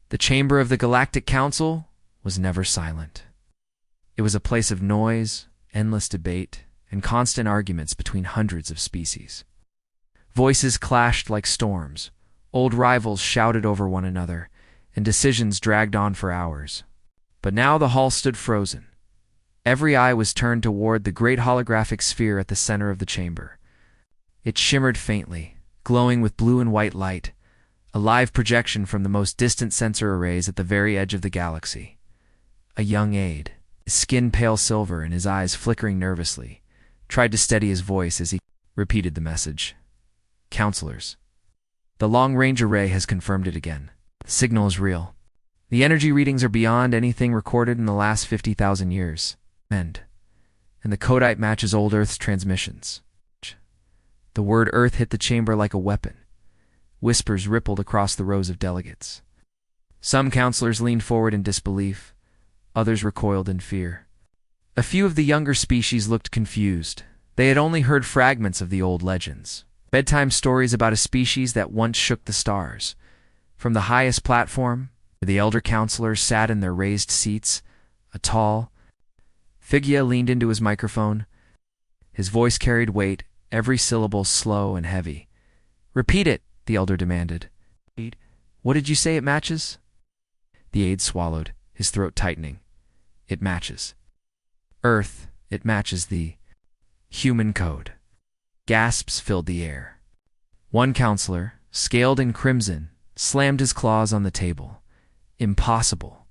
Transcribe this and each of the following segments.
The chamber of the Galactic Council was never silent. It was a place of noise, endless debate, and constant arguments between hundreds of species. Voices clashed like storms, old rivals shouted over one another, and decisions dragged on for hours. But now the hall stood frozen. Every eye was turned toward the great holographic sphere at the center of the chamber. It shimmered faintly, glowing with blue and white light, a live projection from the most distant sensor arrays at the very edge of the galaxy. A young aide, his skin pale silver and his eyes flickering nervously, tried to steady his voice as he repeated the message. Counselors. The long-range array has confirmed it again. The signal is real. The energy readings are beyond anything recorded in the last 50,000 years. And the codite matches old Earth's transmissions. The word Earth hit the chamber like a weapon. Whispers rippled across the rows of delegates. Some counselors leaned forward in disbelief. Others recoiled in fear. A few of the younger species looked confused. They had only heard fragments of the old legends. Bedtime stories about a species that once shook the stars. From the highest platform, where the elder counselors sat in their raised seats, a tall Figia leaned into his microphone. His voice carried weight, every syllable slow and heavy. Repeat it, the elder demanded. What did you say it matches? The aide swallowed, his throat tightening. It matches. Earth, it matches the human code. Gasps filled the air. One counselor, scaled in crimson, slammed his claws on the table. Impossible.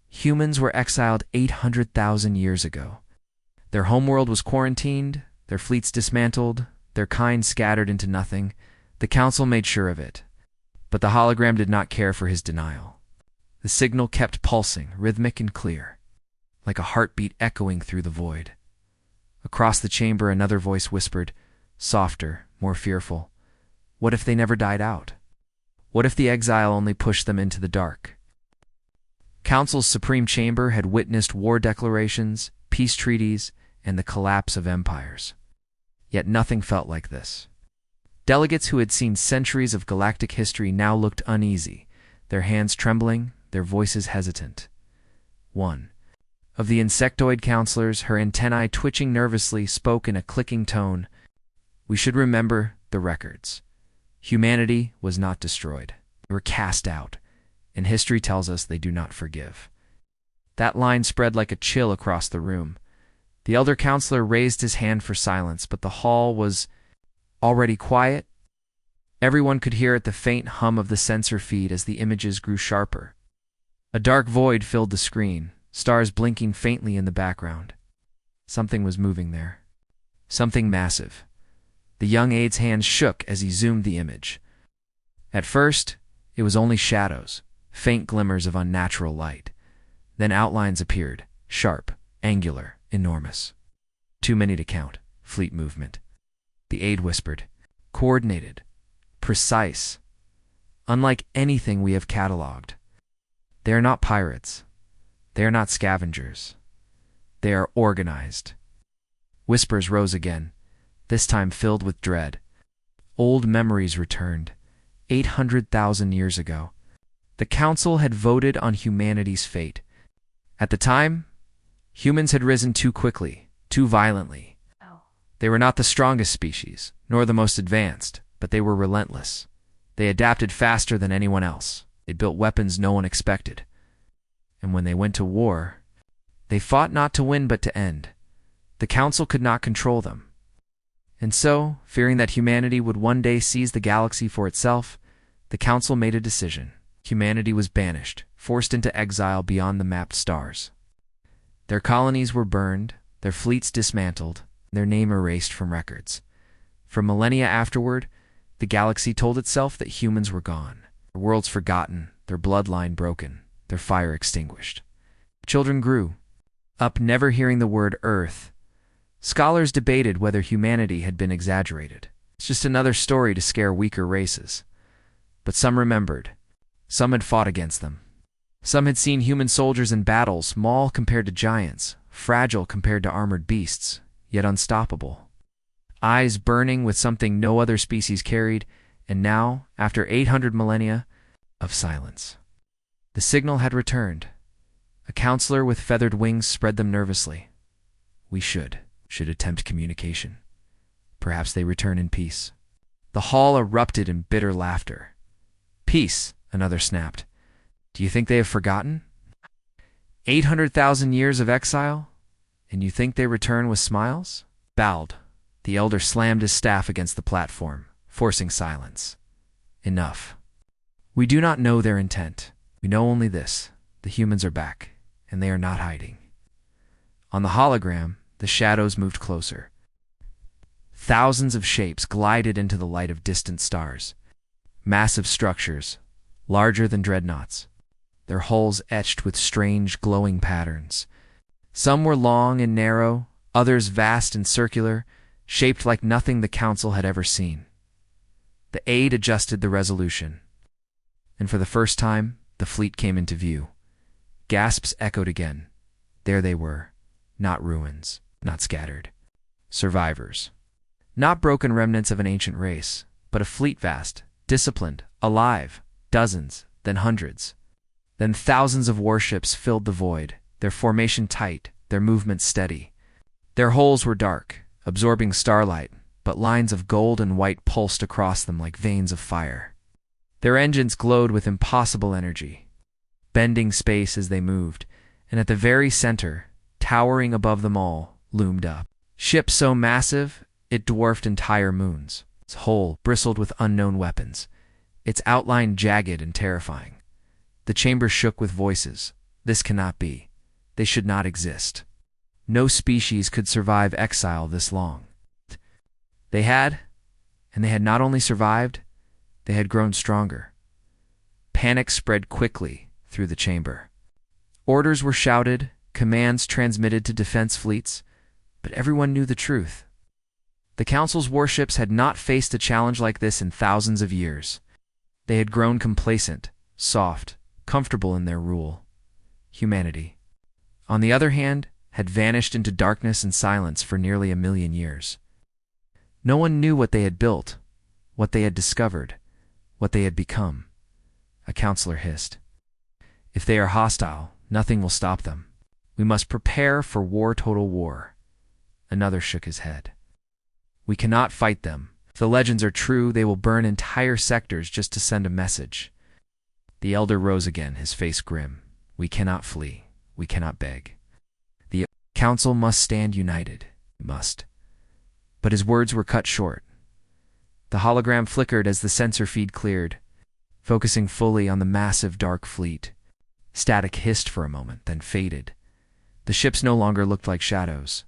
Humans were exiled 800,000 years ago. Their homeworld was quarantined, their fleets dismantled, their kind scattered into nothing. The council made sure of it. But the hologram did not care for his denial. The signal kept pulsing, rhythmic and clear, like a heartbeat echoing through the void. Across the chamber another voice whispered, softer, more fearful. What if they never died out? What if the exile only pushed them into the dark? Council's supreme chamber had witnessed war declarations, peace treaties, and the collapse of empires. Yet nothing felt like this. Delegates who had seen centuries of galactic history now looked uneasy, their hands trembling, their voices hesitant. One of the insectoid counselors, her antennae twitching nervously, spoke in a clicking tone. We should remember the records. Humanity was not destroyed. They were cast out, and history tells us they do not forgive. That line spread like a chill across the room. The elder counselor raised his hand for silence, but the hall was already quiet. Everyone could hear the faint hum of the sensor feed as the images grew sharper. A dark void filled the screen, stars blinking faintly in the background. Something was moving there. Something massive. The young aide's hand shook as he zoomed the image. At first, it was only shadows, faint glimmers of unnatural light. Then outlines appeared, sharp, angular, enormous. Too many to count. Fleet movement. The aide whispered. Coordinated. Precise. Unlike anything we have catalogued. They are not pirates. They are not scavengers. They are organized. Whispers rose again, this time filled with dread. Old memories returned. 800,000 years ago. The council had voted on humanity's fate. At the time, humans had risen too quickly, too violently. They were not the strongest species, nor the most advanced, but they were relentless. They adapted faster than anyone else. They built weapons no one expected. And when they went to war, they fought not to win but to end. The council could not control them. And so, fearing that humanity would one day seize the galaxy for itself, the council made a decision. Humanity was banished, forced into exile beyond the mapped stars. Their colonies were burned, their fleets dismantled, their name erased from records. For millennia afterward, the galaxy told itself that humans were gone, their worlds forgotten, their bloodline broken, their fire extinguished. Children grew up never hearing the word Earth. Scholars debated whether humanity had been exaggerated. It's just another story to scare weaker races. But some remembered. Some had fought against them. Some had seen human soldiers in battle, small compared to giants, fragile compared to armored beasts, yet unstoppable. Eyes burning with something no other species carried, and now, after 800 millennia, of silence. The signal had returned. A counselor with feathered wings spread them nervously. We should attempt communication. Perhaps they return in peace. The hall erupted in bitter laughter. Peace, another snapped. Do you think they have forgotten? 800,000 years of exile? And you think they return with smiles? Bowed. The elder slammed his staff against the platform, forcing silence. Enough. We do not know their intent. We know only this. The humans are back, and they are not hiding. On the hologram, the shadows moved closer. Thousands of shapes glided into the light of distant stars. Massive structures, larger than dreadnoughts, their hulls etched with strange, glowing patterns. Some were long and narrow, others vast and circular, shaped like nothing the council had ever seen. The aide adjusted the resolution, and for the first time, the fleet came into view. Gasps echoed again. There they were, not ruins, not scattered. Survivors. Not broken remnants of an ancient race, but a fleet vast, disciplined, alive, dozens, then hundreds. Then thousands of warships filled the void, their formation tight, their movement steady. Their hulls were dark, absorbing starlight, but lines of gold and white pulsed across them like veins of fire. Their engines glowed with impossible energy, bending space as they moved, and at the very center, towering above them all, loomed up. Ship so massive, it dwarfed entire moons. Its hull bristled with unknown weapons, its outline jagged and terrifying. The chamber shook with voices. This cannot be. They should not exist. No species could survive exile this long. They had, and they had not only survived, they had grown stronger. Panic spread quickly through the chamber. Orders were shouted, commands transmitted to defense fleets, but everyone knew the truth. The Council's warships had not faced a challenge like this in thousands of years. They had grown complacent, soft, comfortable in their rule. Humanity, on the other hand, had vanished into darkness and silence for nearly 1,000,000 years. No one knew what they had built, what they had discovered, what they had become. A counselor hissed. If they are hostile, nothing will stop them. We must prepare for war, total war. Another shook his head. We cannot fight them. If the legends are true, they will burn entire sectors just to send a message. The elder rose again, his face grim. We cannot flee. We cannot beg. The council must stand united. Must. But his words were cut short. The hologram flickered as the sensor feed cleared, focusing fully on the massive dark fleet. Static hissed for a moment, then faded. The ships no longer looked like shadows.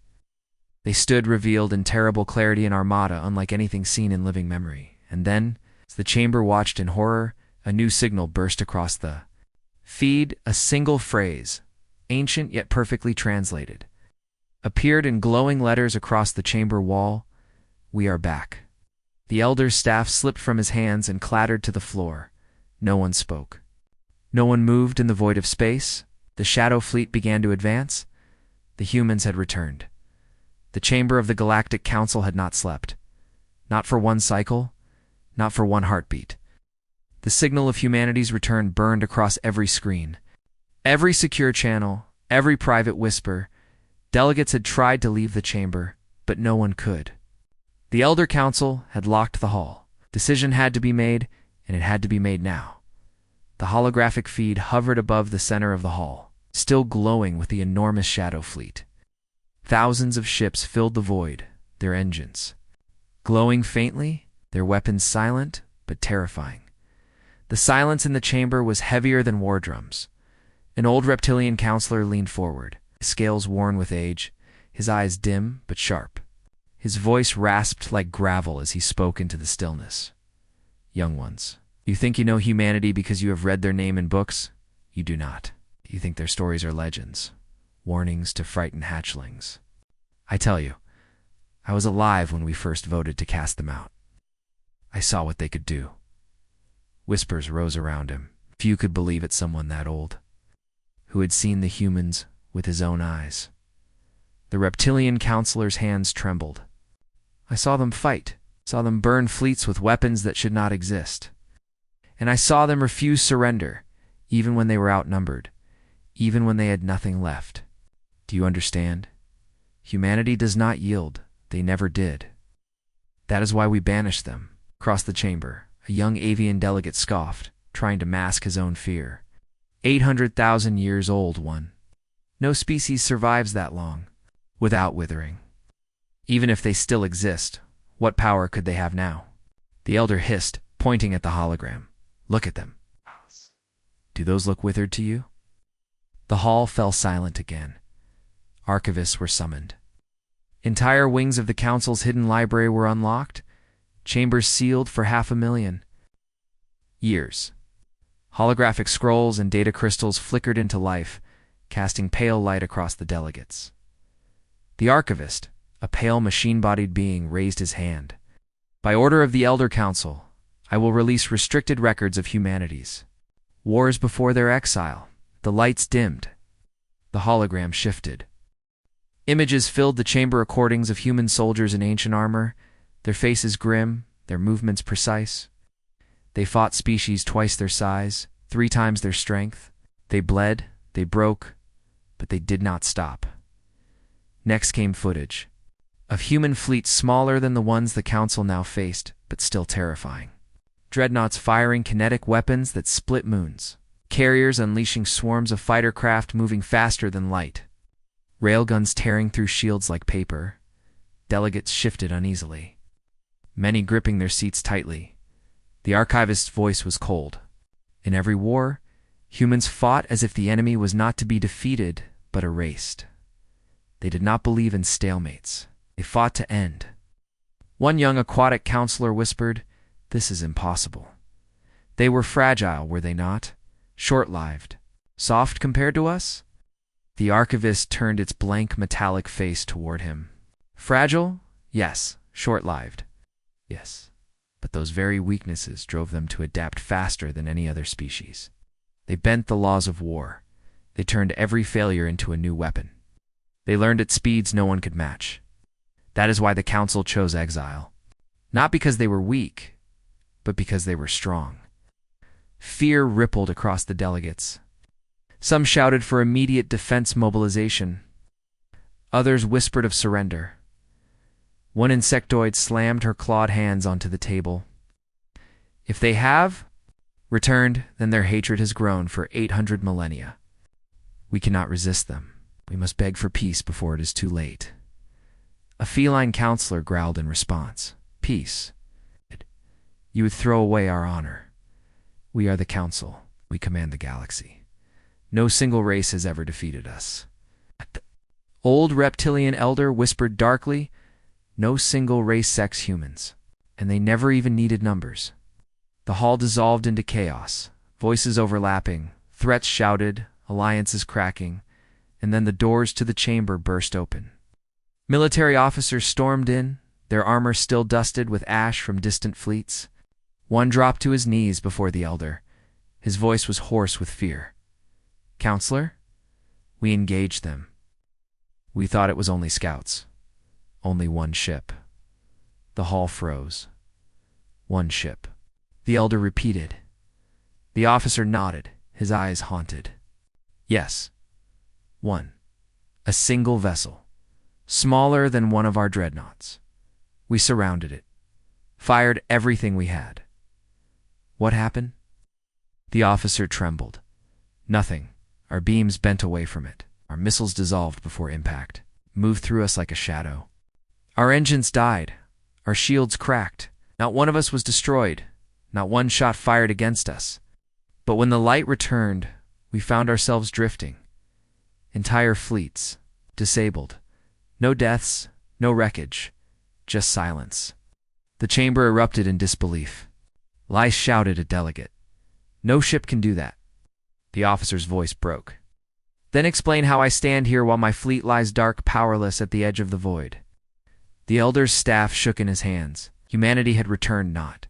They stood revealed in terrible clarity and armada unlike anything seen in living memory. And then, as the chamber watched in horror, a new signal burst across the feed. A single phrase, ancient yet perfectly translated, appeared in glowing letters across the chamber wall. We are back. The elder's staff slipped from his hands and clattered to the floor. No one spoke. No one moved in the void of space. The shadow fleet began to advance. The humans had returned. The chamber of the Galactic Council had not slept. Not for one cycle, not for one heartbeat. The signal of humanity's return burned across every screen. Every secure channel, every private whisper. Delegates had tried to leave the chamber, but no one could. The Elder Council had locked the hall. Decision had to be made, and it had to be made now. The holographic feed hovered above the center of the hall, still glowing with the enormous shadow fleet. Thousands of ships filled the void, their engines glowing faintly, their weapons silent but terrifying. The silence in the chamber was heavier than war drums. An old reptilian counselor leaned forward, his scales worn with age, his eyes dim but sharp. His voice rasped like gravel as he spoke into the stillness. Young ones, you think you know humanity because you have read their name in books? You do not. You think their stories are legends, warnings to frighten hatchlings. I tell you, I was alive when we first voted to cast them out. I saw what they could do. Whispers rose around him. Few could believe it, someone that old, who had seen the humans with his own eyes. The reptilian counselor's hands trembled. I saw them fight, saw them burn fleets with weapons that should not exist. And I saw them refuse surrender, even when they were outnumbered, even when they had nothing left. Do you understand? Humanity does not yield. They never did. That is why we banished them. Across the chamber, a young avian delegate scoffed, trying to mask his own fear. 800,000 years old one. No species survives that long, without withering. Even if they still exist, what power could they have now? The elder hissed, pointing at the hologram. Look at them. Do those look withered to you? The hall fell silent again. Archivists were summoned. Entire wings of the Council's hidden library were unlocked, chambers sealed for 500,000 years. Holographic scrolls and data crystals flickered into life, casting pale light across the delegates. The archivist, a pale machine-bodied being, raised his hand. By order of the Elder Council, I will release restricted records of humanities. Wars before their exile. The lights dimmed. The hologram shifted. Images filled the chamber, recordings of human soldiers in ancient armor, their faces grim, their movements precise. They fought species twice their size, 3 times their strength. They bled, they broke, but they did not stop. Next came footage of human fleets smaller than the ones the Council now faced, but still terrifying. Dreadnoughts firing kinetic weapons that split moons. Carriers unleashing swarms of fighter craft moving faster than light. Railguns tearing through shields like paper. Delegates shifted uneasily, many gripping their seats tightly. The archivist's voice was cold. In every war, humans fought as if the enemy was not to be defeated, but erased. They did not believe in stalemates. They fought to end. One young aquatic counselor whispered, "This is impossible." They were fragile, were they not? Short-lived. Soft compared to us? The archivist turned its blank metallic face toward him. Fragile? Yes. Short-lived? Yes. But those very weaknesses drove them to adapt faster than any other species. They bent the laws of war. They turned every failure into a new weapon. They learned at speeds no one could match. That is why the Council chose exile. Not because they were weak, but because they were strong. Fear rippled across the delegates. Some shouted for immediate defense mobilization. Others whispered of surrender. One insectoid slammed her clawed hands onto the table. If they have returned, then their hatred has grown for 800 millennia. We cannot resist them. We must beg for peace before it is too late. A feline counselor growled in response. Peace. You would throw away our honor. We are the Council. We command the galaxy. No single race has ever defeated us. The old reptilian elder whispered darkly, no single race sects humans, and they never even needed numbers. The hall dissolved into chaos, voices overlapping, threats shouted, alliances cracking, and then the doors to the chamber burst open. Military officers stormed in, their armor still dusted with ash from distant fleets. One dropped to his knees before the elder. His voice was hoarse with fear. Counselor? We engaged them. We thought it was only scouts. Only one ship. The hall froze. One ship. The elder repeated. The officer nodded, his eyes haunted. Yes. One. A single vessel. Smaller than one of our dreadnoughts. We surrounded it. Fired everything we had. What happened? The officer trembled. Nothing. Our beams bent away from it. Our missiles dissolved before impact, moved through us like a shadow. Our engines died. Our shields cracked. Not one of us was destroyed. Not one shot fired against us. But when the light returned, we found ourselves drifting. Entire fleets. Disabled. No deaths, no wreckage. Just silence. The chamber erupted in disbelief. Lai shouted at Delegate. No ship can do that. The officer's voice broke. Then explain how I stand here while my fleet lies dark, powerless at the edge of the void. The elder's staff shook in his hands. Humanity had returned not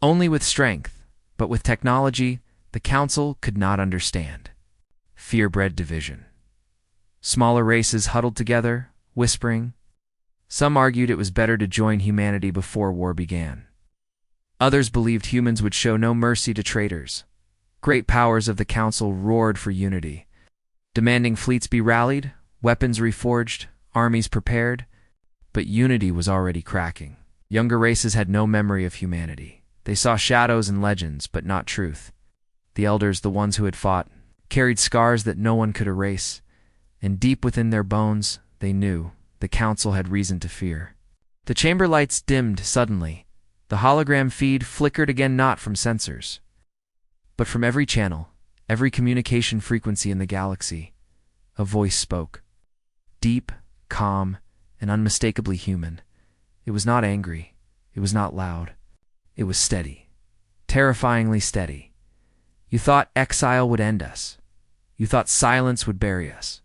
only with strength, but with technology the Council could not understand. Fear bred division. Smaller races huddled together, whispering. Some argued it was better to join humanity before war began. Others believed humans would show no mercy to traitors. Great powers of the Council roared for unity, demanding fleets be rallied, weapons reforged, armies prepared. But unity was already cracking. Younger races had no memory of humanity. They saw shadows and legends, but not truth. The elders, the ones who had fought, carried scars that no one could erase, and deep within their bones, they knew the Council had reason to fear. The chamber lights dimmed suddenly. The hologram feed flickered again, not from sensors, but from every channel, every communication frequency in the galaxy. A voice spoke. Deep, calm, and unmistakably human. It was not angry. It was not loud. It was steady. Terrifyingly steady. You thought exile would end us. You thought silence would bury us.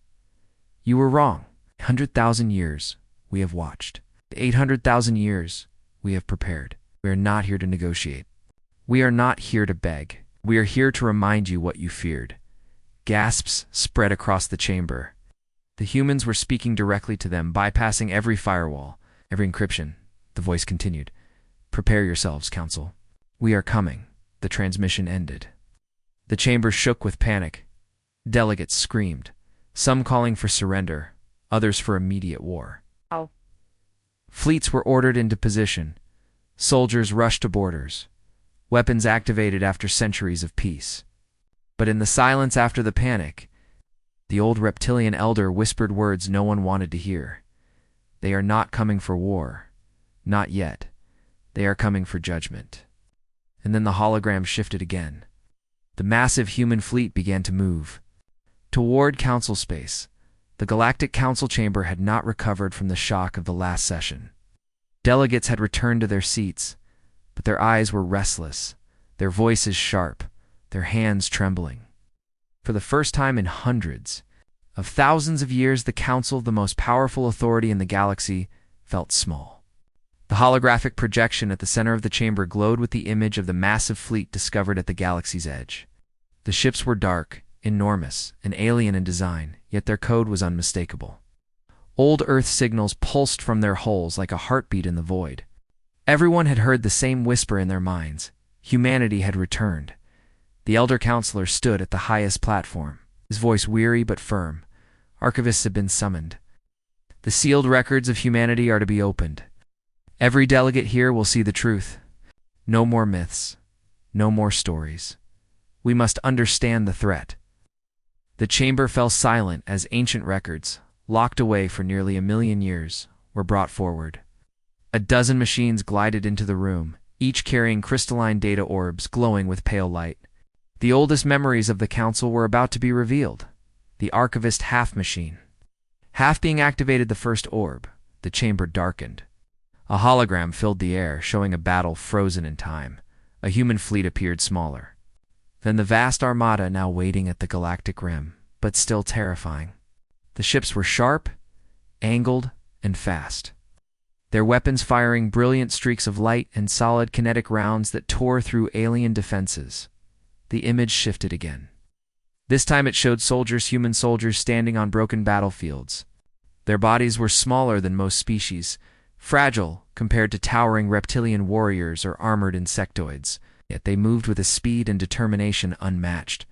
You were wrong. 100,000 years we have watched. 800,000 years we have prepared. We are not here to negotiate. We are not here to beg. We are here to remind you what you feared. Gasps spread across the chamber. The humans were speaking directly to them, bypassing every firewall, every encryption. The voice continued. Prepare yourselves, Council. We are coming. The transmission ended. The chamber shook with panic. Delegates screamed, some calling for surrender, others for immediate war. Oh. Fleets were ordered into position. Soldiers rushed to borders. Weapons activated after centuries of peace. But in the silence after the panic, the old reptilian elder whispered words no one wanted to hear. They are not coming for war. Not yet. They are coming for judgment. And then the hologram shifted again. The massive human fleet began to move. Toward Council space, the Galactic Council chamber had not recovered from the shock of the last session. Delegates had returned to their seats, but their eyes were restless, their voices sharp, their hands trembling. For the first time in hundreds of thousands of years, the Council, the most powerful authority in the galaxy, felt small. The holographic projection at the center of the chamber glowed with the image of the massive fleet discovered at the galaxy's edge. The ships were dark, enormous, and alien in design, yet their code was unmistakable. Old Earth signals pulsed from their hulls like a heartbeat in the void. Everyone had heard the same whisper in their minds. Humanity had returned. The Elder Counselor stood at the highest platform, his voice weary but firm. Archivists had been summoned. The sealed records of humanity are to be opened. Every delegate here will see the truth. No more myths. No more stories. We must understand the threat. The chamber fell silent as ancient records, locked away for nearly 1,000,000 years, were brought forward. A dozen machines glided into the room, each carrying crystalline data orbs glowing with pale light. The oldest memories of the Council were about to be revealed. The Archivist half machine. Half being activated the first orb, the chamber darkened. A hologram filled the air, showing a battle frozen in time. A human fleet appeared smaller. Then the vast armada now waiting at the galactic rim, but still terrifying. The ships were sharp, angled, and fast. Their weapons firing brilliant streaks of light and solid kinetic rounds that tore through alien defenses. The image shifted again. This time it showed soldiers, human soldiers, standing on broken battlefields. Their bodies were smaller than most species, fragile compared to towering reptilian warriors or armored insectoids, yet they moved with a speed and determination unmatched.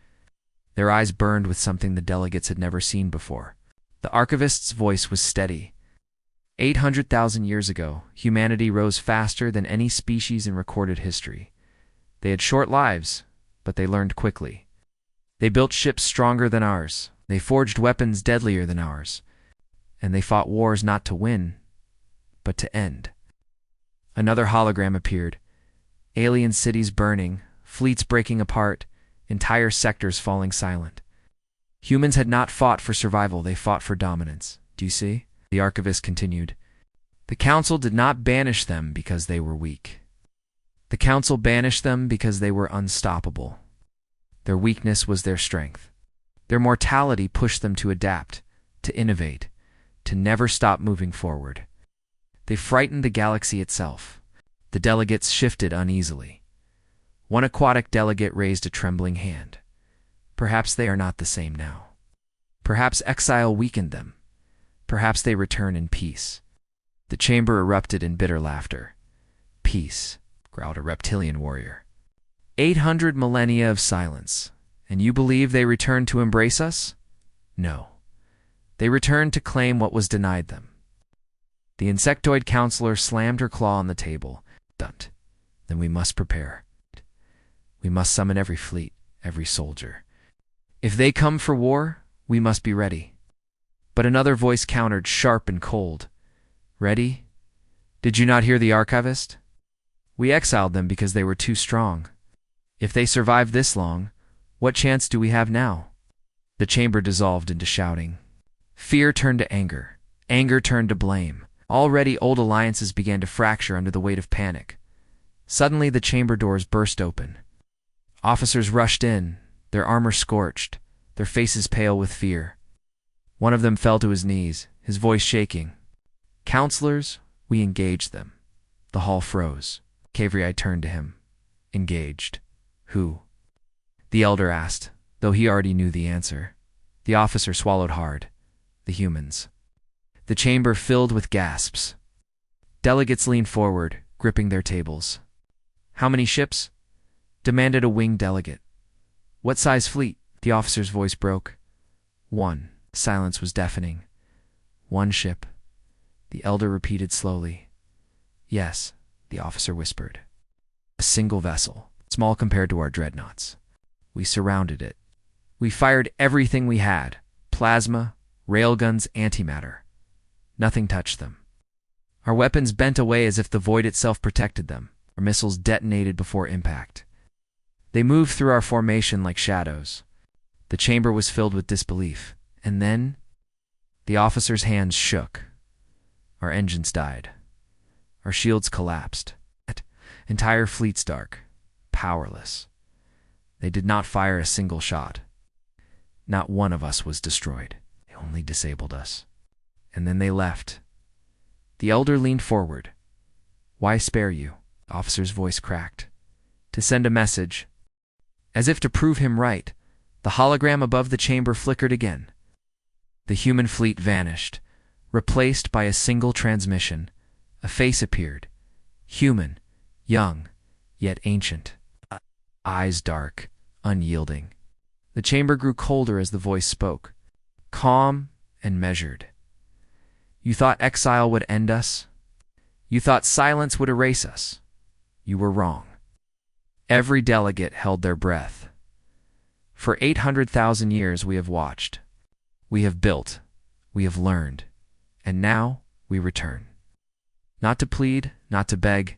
Their eyes burned with something the delegates had never seen before. The Archivist's voice was steady. 800,000 years ago, humanity rose faster than any species in recorded history. They had short lives, but they learned quickly. They built ships stronger than ours. They forged weapons deadlier than ours. And they fought wars not to win, but to end. Another hologram appeared. Alien cities burning, fleets breaking apart, entire sectors falling silent. Humans had not fought for survival, they fought for dominance. Do you see? The Archivist continued. The Council did not banish them because they were weak. The Council banished them because they were unstoppable. Their weakness was their strength. Their mortality pushed them to adapt, to innovate, to never stop moving forward. They frightened the galaxy itself. The delegates shifted uneasily. One aquatic delegate raised a trembling hand. Perhaps they are not the same now. Perhaps exile weakened them. Perhaps they return in peace. The chamber erupted in bitter laughter. Peace, growled a reptilian warrior. 800 millennia of silence. And you believe they returned to embrace us? No. They returned to claim what was denied them. The insectoid counselor slammed her claw on the table. Dunt. Then we must prepare. We must summon every fleet, every soldier. If they come for war, we must be ready. But another voice countered, sharp and cold. Ready? Did you not hear the archivist? We exiled them because they were too strong. If they survived this long, what chance do we have now? The chamber dissolved into shouting. Fear turned to anger. Anger turned to blame. Already old alliances began to fracture under the weight of panic. Suddenly the chamber doors burst open. Officers rushed in, their armor scorched, their faces pale with fear. One of them fell to his knees, his voice shaking. Counselors, we engaged them. The hall froze. Kavri turned to him. Engaged. Who? The elder asked, though he already knew the answer. The officer swallowed hard. The humans. The chamber filled with gasps. Delegates leaned forward, gripping their tables. How many ships? Demanded a winged delegate. What size fleet? The officer's voice broke. One. Silence was deafening. One ship. The elder repeated slowly. Yes, the officer whispered. A single vessel, small compared to our dreadnoughts. We surrounded it. We fired everything we had. Plasma, railguns, antimatter. Nothing touched them. Our weapons bent away as if the void itself protected them. Our missiles detonated before impact. They moved through our formation like shadows. The chamber was filled with disbelief. And then, the officer's hands shook. Our engines died. Our shields collapsed. Entire fleets dark, powerless. They did not fire a single shot. Not one of us was destroyed. They only disabled us. And then they left. The elder leaned forward. Why spare you? The officer's voice cracked. To send a message. As if to prove him right, the hologram above the chamber flickered again. The human fleet vanished, replaced by a single transmission. A face appeared. Human, young, yet ancient. Eyes dark, unyielding. The chamber grew colder as the voice spoke, calm and measured. You thought exile would end us? You thought silence would erase us? You were wrong. Every delegate held their breath. For 800,000 years we have watched. We have built. We have learned. And now we return. Not to plead, not to beg,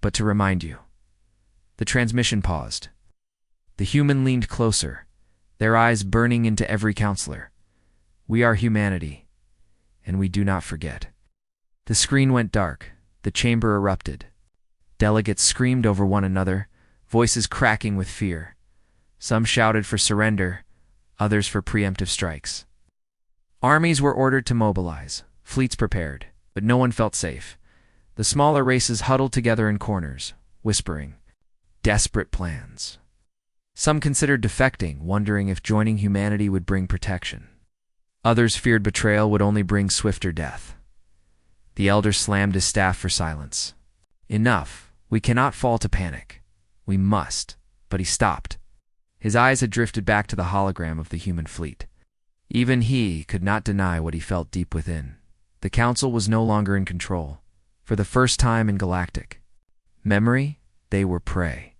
but to remind you. The transmission paused. The human leaned closer, their eyes burning into every counselor. We are humanity, and we do not forget. The screen went dark. The chamber erupted. Delegates screamed over one another, voices cracking with fear. Some shouted for surrender, others for preemptive strikes. Armies were ordered to mobilize, fleets prepared, but no one felt safe. The smaller races huddled together in corners, whispering, desperate plans. Some considered defecting, wondering if joining humanity would bring protection. Others feared betrayal would only bring swifter death. The elder slammed his staff for silence. Enough. We cannot fall to panic. We must. But he stopped. His eyes had drifted back to the hologram of the human fleet. Even he could not deny what he felt deep within. The council was no longer in control. For the first time in galactic memory, they were prey.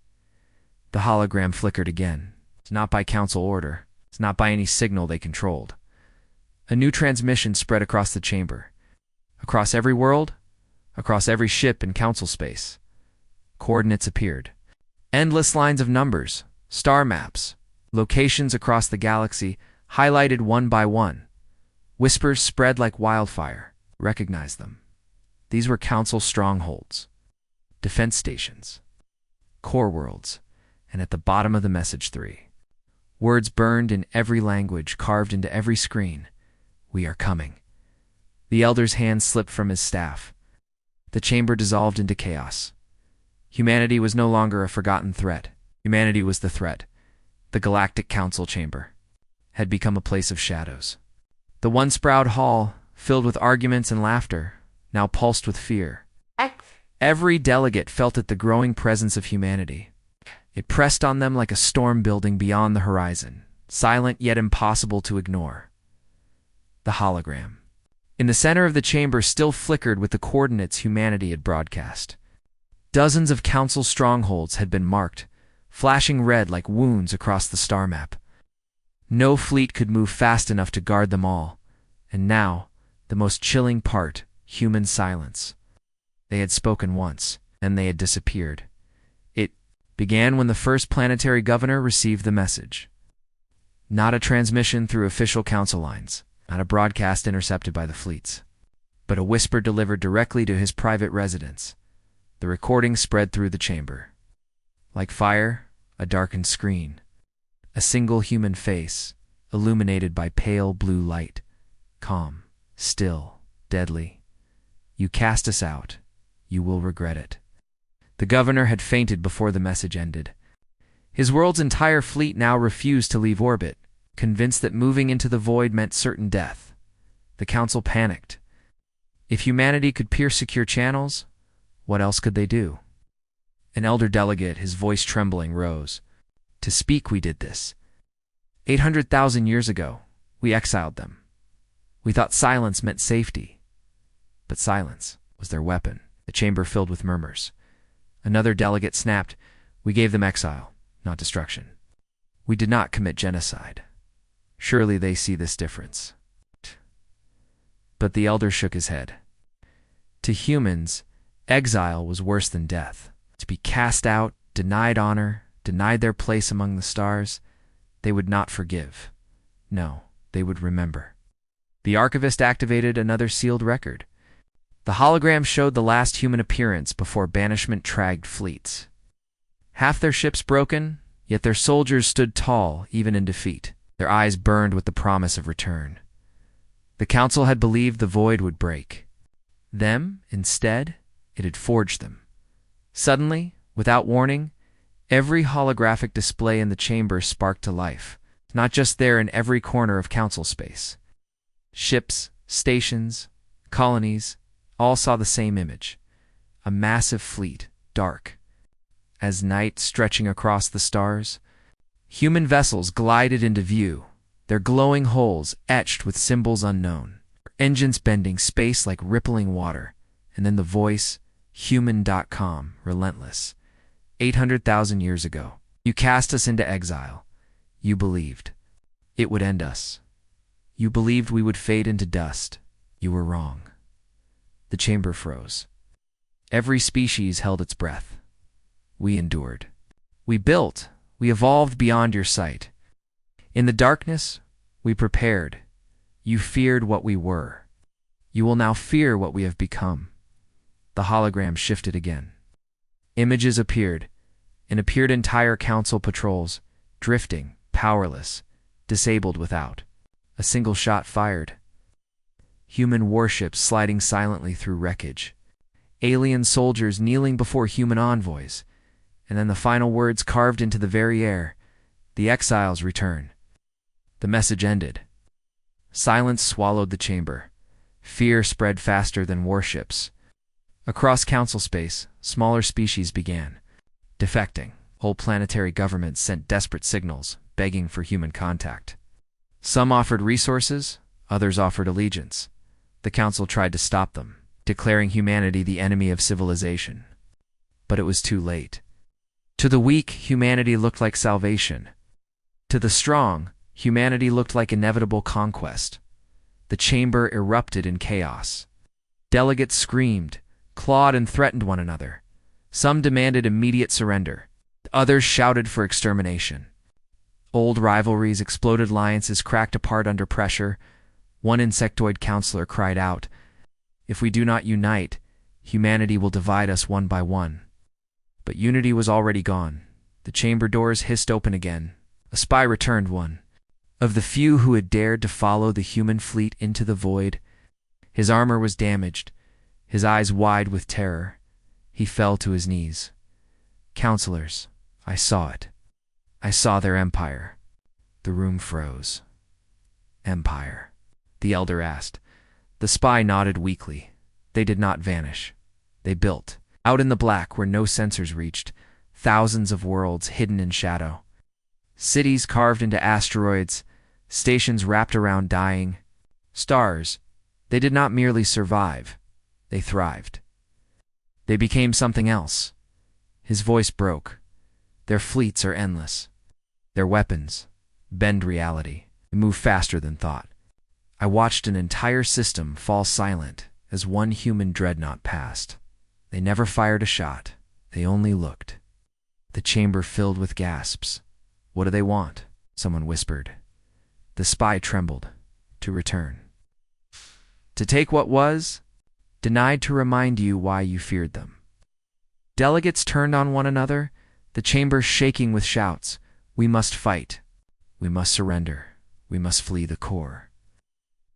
The hologram flickered again. It's not by council order. It's not by any signal they controlled. A new transmission spread across the chamber. Across every world, across every ship in council space. Coordinates appeared. Endless lines of numbers, star maps, locations across the galaxy, highlighted one by one. Whispers spread like wildfire. Recognize them. These were council strongholds, defense stations, core worlds, and at the bottom of the message 3. Words burned in every language, carved into every screen. We are coming. The elder's hand slipped from his staff. The chamber dissolved into chaos. Humanity was no longer a forgotten threat. Humanity was the threat. The Galactic Council chamber had become a place of shadows. The once proud hall, filled with arguments and laughter, now pulsed with fear. Every delegate felt it, the growing presence of humanity. It pressed on them like a storm building beyond the horizon, silent yet impossible to ignore. The hologram. In the center of the chamber still flickered with the coordinates humanity had broadcast. Dozens of council strongholds had been marked, flashing red like wounds across the star map. No fleet could move fast enough to guard them all, and now, the most chilling part, human silence. They had spoken once, and they had disappeared. It began when the first planetary governor received the message. Not a transmission through official council lines, not a broadcast intercepted by the fleets, but a whisper delivered directly to his private residence. The recording spread through the chamber. Like fire, a darkened screen. A single human face, illuminated by pale blue light. Calm, still, deadly. You cast us out. You will regret it. The governor had fainted before the message ended. His world's entire fleet now refused to leave orbit, convinced that moving into the void meant certain death. The council panicked. If humanity could pierce secure channels, what else could they do? An elder delegate, his voice trembling, rose. To speak, we did this. 800,000 years ago, we exiled them. We thought silence meant safety. But silence was their weapon. The chamber filled with murmurs. Another delegate snapped, we gave them exile, not destruction. We did not commit genocide. Surely they see this difference. But the elder shook his head. To humans, exile was worse than death. To be cast out, denied honor, denied their place among the stars, they would not forgive. No, they would remember. The archivist activated another sealed record. The hologram showed the last human appearance before Banishment tragged fleets. Half their ships broken, yet their soldiers stood tall even in defeat. Their eyes burned with the promise of return. The council had believed the void would break. Them, instead, it had forged them. Suddenly, without warning, every holographic display in the chamber sparked to life, not just there in every corner of council space. Ships, stations, colonies, all saw the same image. A massive fleet, dark. As night stretching across the stars, human vessels glided into view, their glowing hulls etched with symbols unknown, engines bending space like rippling water, and then the voice, human.com, relentless. 800,000 years ago, you cast us into exile. You believed it would end us. You believed we would fade into dust. You were wrong. The chamber froze. Every species held its breath. We endured. We built. We evolved beyond your sight. In the darkness, we prepared. You feared what we were. You will now fear what we have become. The hologram shifted again. Images appeared, and appeared entire council patrols, drifting, powerless, disabled without. A single shot fired. Human warships sliding silently through wreckage. Alien soldiers kneeling before human envoys. And then the final words carved into the very air. The exiles return. The message ended. Silence swallowed the chamber. Fear spread faster than warships. Across council space, smaller species began defecting. Whole planetary governments sent desperate signals, begging for human contact. Some offered resources, others offered allegiance. The council tried to stop them, declaring humanity the enemy of civilization. But it was too late. To the weak, humanity looked like salvation. To the strong, humanity looked like inevitable conquest. The chamber erupted in chaos. Delegates screamed, clawed and threatened one another. Some demanded immediate surrender. Others shouted for extermination. Old rivalries, exploded alliances cracked apart under pressure. One insectoid counselor cried out, "If we do not unite, humanity will divide us one by one." But unity was already gone. The chamber doors hissed open again. A spy returned one. Of the few who had dared to follow the human fleet into the void, his armor was damaged, his eyes wide with terror. He fell to his knees. Counselors, I saw it. I saw their empire. The room froze. Empire? The elder asked. The spy nodded weakly. They did not vanish. They built. Out in the black where no sensors reached, thousands of worlds hidden in shadow. Cities carved into asteroids, stations wrapped around dying stars. They did not merely survive, they thrived. They became something else. His voice broke. Their fleets are endless. Their weapons bend reality. They move faster than thought. I watched an entire system fall silent as one human dreadnought passed. They never fired a shot. They only looked. The chamber filled with gasps. "What do they want?" someone whispered. The spy trembled. "To return. To take what was, denied to remind you why you feared them." Delegates turned on one another, the chamber shaking with shouts. "We must fight. We must surrender. We must flee the core."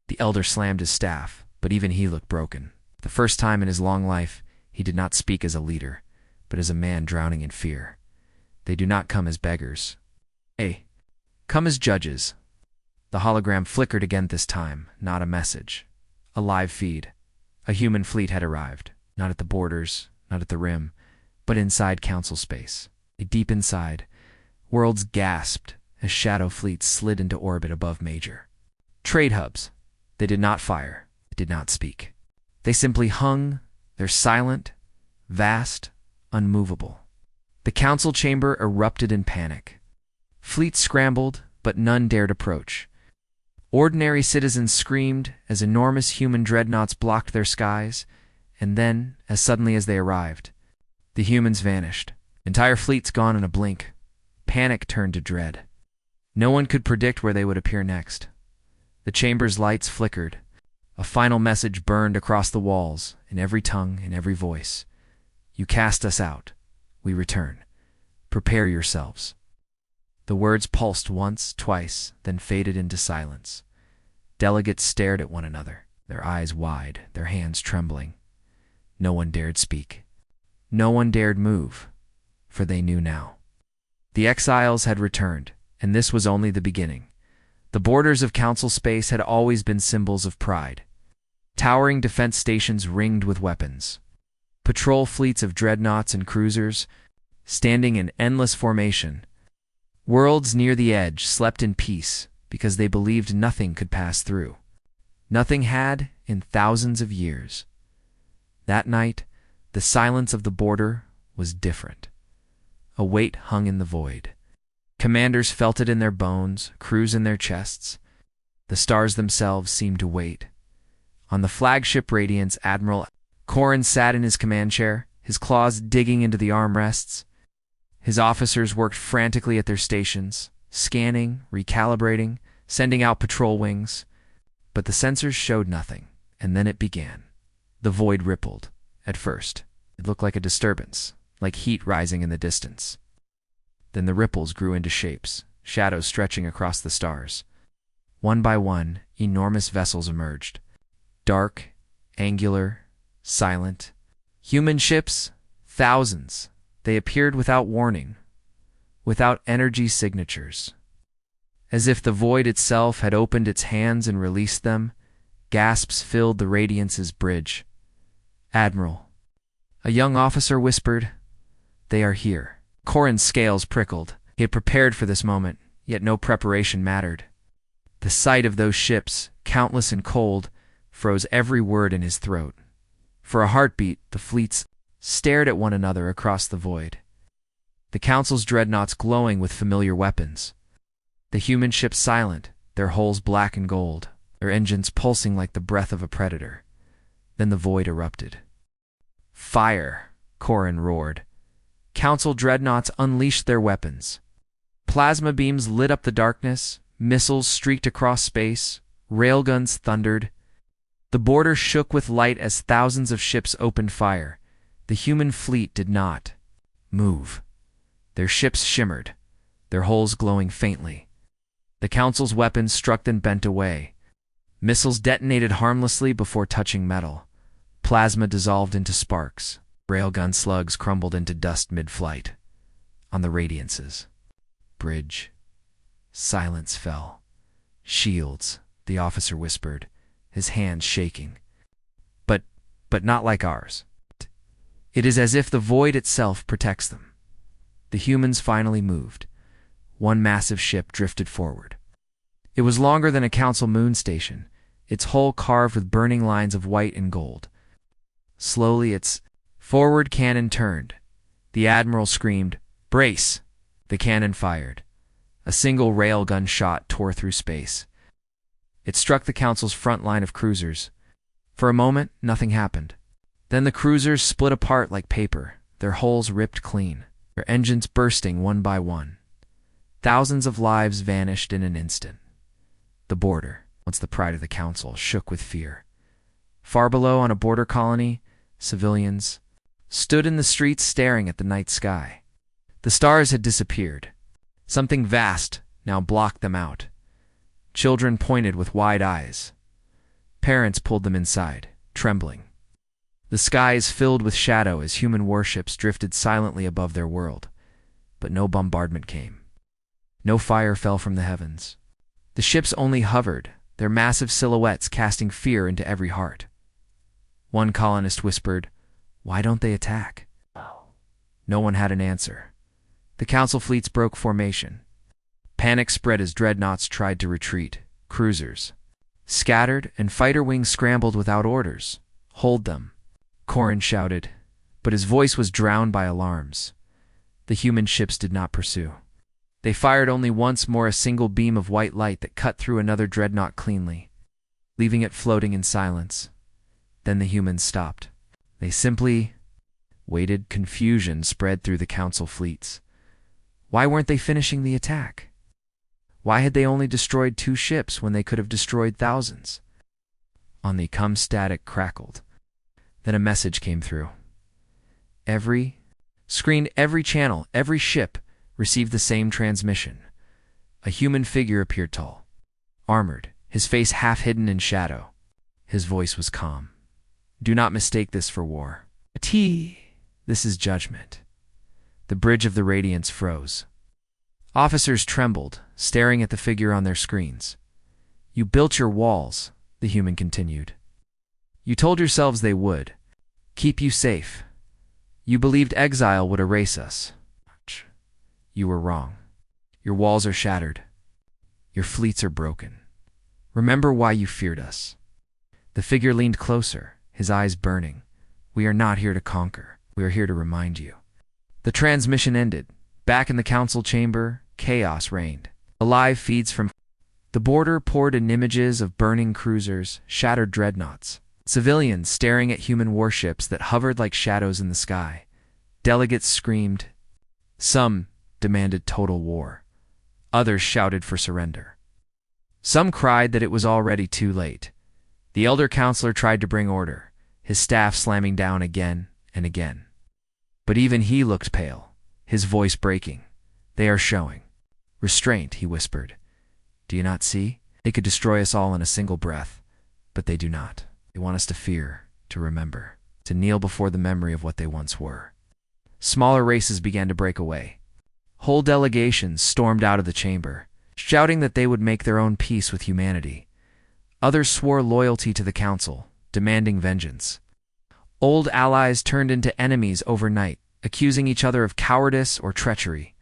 The elder slammed his staff, but even he looked broken. The first time in his long life, he did not speak as a leader, but as a man drowning in fear. They do not come as beggars. They come as judges. The hologram flickered again this time, not a message. A live feed. A human fleet had arrived, not at the borders, not at the rim, but inside council space. Deep inside, worlds gasped as shadow fleets slid into orbit above major trade hubs. They did not fire. They did not speak. They simply hung, their silent, vast, unmovable. The council chamber erupted in panic. Fleets scrambled, but none dared approach. Ordinary citizens screamed as enormous human dreadnoughts blocked their skies, and then, as suddenly as they arrived, the humans vanished. Entire fleets gone in a blink. Panic turned to dread. No one could predict where they would appear next. The chamber's lights flickered. A final message burned across the walls, in every tongue, in every voice. "You cast us out. We return. Prepare yourselves." The words pulsed once, twice, then faded into silence. Delegates stared at one another, their eyes wide, their hands trembling. No one dared speak. No one dared move, for they knew now. The exiles had returned, and this was only the beginning. The borders of council space had always been symbols of pride. Towering defense stations ringed with weapons. Patrol fleets of dreadnoughts and cruisers, standing in endless formation. Worlds near the edge slept in peace because they believed nothing could pass through. Nothing had in thousands of years. That night, the silence of the border was different. A weight hung in the void. Commanders felt it in their bones, crews in their chests. The stars themselves seemed to wait. On the flagship Radiance, Admiral Corin sat in his command chair, his claws digging into the armrests. His officers worked frantically at their stations, scanning, recalibrating, sending out patrol wings. But the sensors showed nothing, and then it began. The void rippled. At first, it looked like a disturbance, like heat rising in the distance. Then the ripples grew into shapes, shadows stretching across the stars. One by one, enormous vessels emerged. Dark, angular, silent. Human ships, thousands. They appeared without warning, without energy signatures. As if the void itself had opened its hands and released them, gasps filled the Radiance's bridge. "Admiral," a young officer whispered, "they are here." Corin's scales prickled. He had prepared for this moment, yet no preparation mattered. The sight of those ships, countless and cold, froze every word in his throat. For a heartbeat, the fleets stared at one another across the void. The council's dreadnoughts glowing with familiar weapons. The human ships silent, their hulls black and gold, their engines pulsing like the breath of a predator. Then the void erupted. "Fire!" Corin roared. Council dreadnoughts unleashed their weapons. Plasma beams lit up the darkness, missiles streaked across space, railguns thundered. The border shook with light as thousands of ships opened fire. The human fleet did not move. Their ships shimmered, their hulls glowing faintly. The council's weapons struck then bent away. Missiles detonated harmlessly before touching metal. Plasma dissolved into sparks. Railgun slugs crumbled into dust mid-flight. On the Radiance's bridge, silence fell. "Shields," the officer whispered, his hands shaking. But not like ours. It is as if the void itself protects them. The humans finally moved. One massive ship drifted forward. It was longer than a council moon station, its hull carved with burning lines of white and gold. Slowly, its forward cannon turned. The admiral screamed, "Brace!" The cannon fired. A single railgun shot tore through space. It struck the council's front line of cruisers. For a moment, nothing happened. Then the cruisers split apart like paper, their hulls ripped clean, their engines bursting one by one. Thousands of lives vanished in an instant. The border, once the pride of the council, shook with fear. Far below, on a border colony, civilians stood in the streets staring at the night sky. The stars had disappeared. Something vast now blocked them out. Children pointed with wide eyes. Parents pulled them inside, trembling. The skies filled with shadow as human warships drifted silently above their world. But no bombardment came. No fire fell from the heavens. The ships only hovered, their massive silhouettes casting fear into every heart. One colonist whispered, "Why don't they attack?" No one had an answer. The council fleets broke formation. Panic spread as dreadnoughts tried to retreat. Cruisers scattered, and fighter wings scrambled without orders. "Hold them," Corrin shouted, but his voice was drowned by alarms. The human ships did not pursue. They fired only once more, a single beam of white light that cut through another dreadnought cleanly, leaving it floating in silence. Then the humans stopped. They simply waited. Confusion spread through the council fleets. Why weren't they finishing the attack? Why had they only destroyed 2 ships when they could have destroyed thousands? On the com static crackled. Then a message came through. Every screen, every channel, every ship received the same transmission. A human figure appeared, tall, armored, his face half hidden in shadow. His voice was calm. "Do not mistake this for war. This is judgment." The bridge of the radiance froze. Officers trembled, staring at the figure on their screens. "You built your walls," the human continued. "You told yourselves they would keep you safe. You believed exile would erase us. You were wrong. Your walls are shattered. Your fleets are broken. Remember why you feared us." The figure leaned closer, his eyes burning. "We are not here to conquer. We are here to remind you." The transmission ended. Back in the council chamber, chaos reigned. The live feeds from the border poured in images of burning cruisers, shattered dreadnoughts, civilians staring at human warships that hovered like shadows in the sky. Delegates screamed. Some demanded total war. Others shouted for surrender. Some cried that it was already too late. The elder counselor tried to bring order, his staff slamming down again and again. But even he looked pale, his voice breaking. "They are showing restraint," he whispered. "Do you not see? They could destroy us all in a single breath, but they do not. They want us to fear, to remember, to kneel before the memory of what they once were." Smaller races began to break away. Whole delegations stormed out of the chamber, shouting that they would make their own peace with humanity. Others swore loyalty to the council, demanding vengeance. Old allies turned into enemies overnight, accusing each other of cowardice or treachery.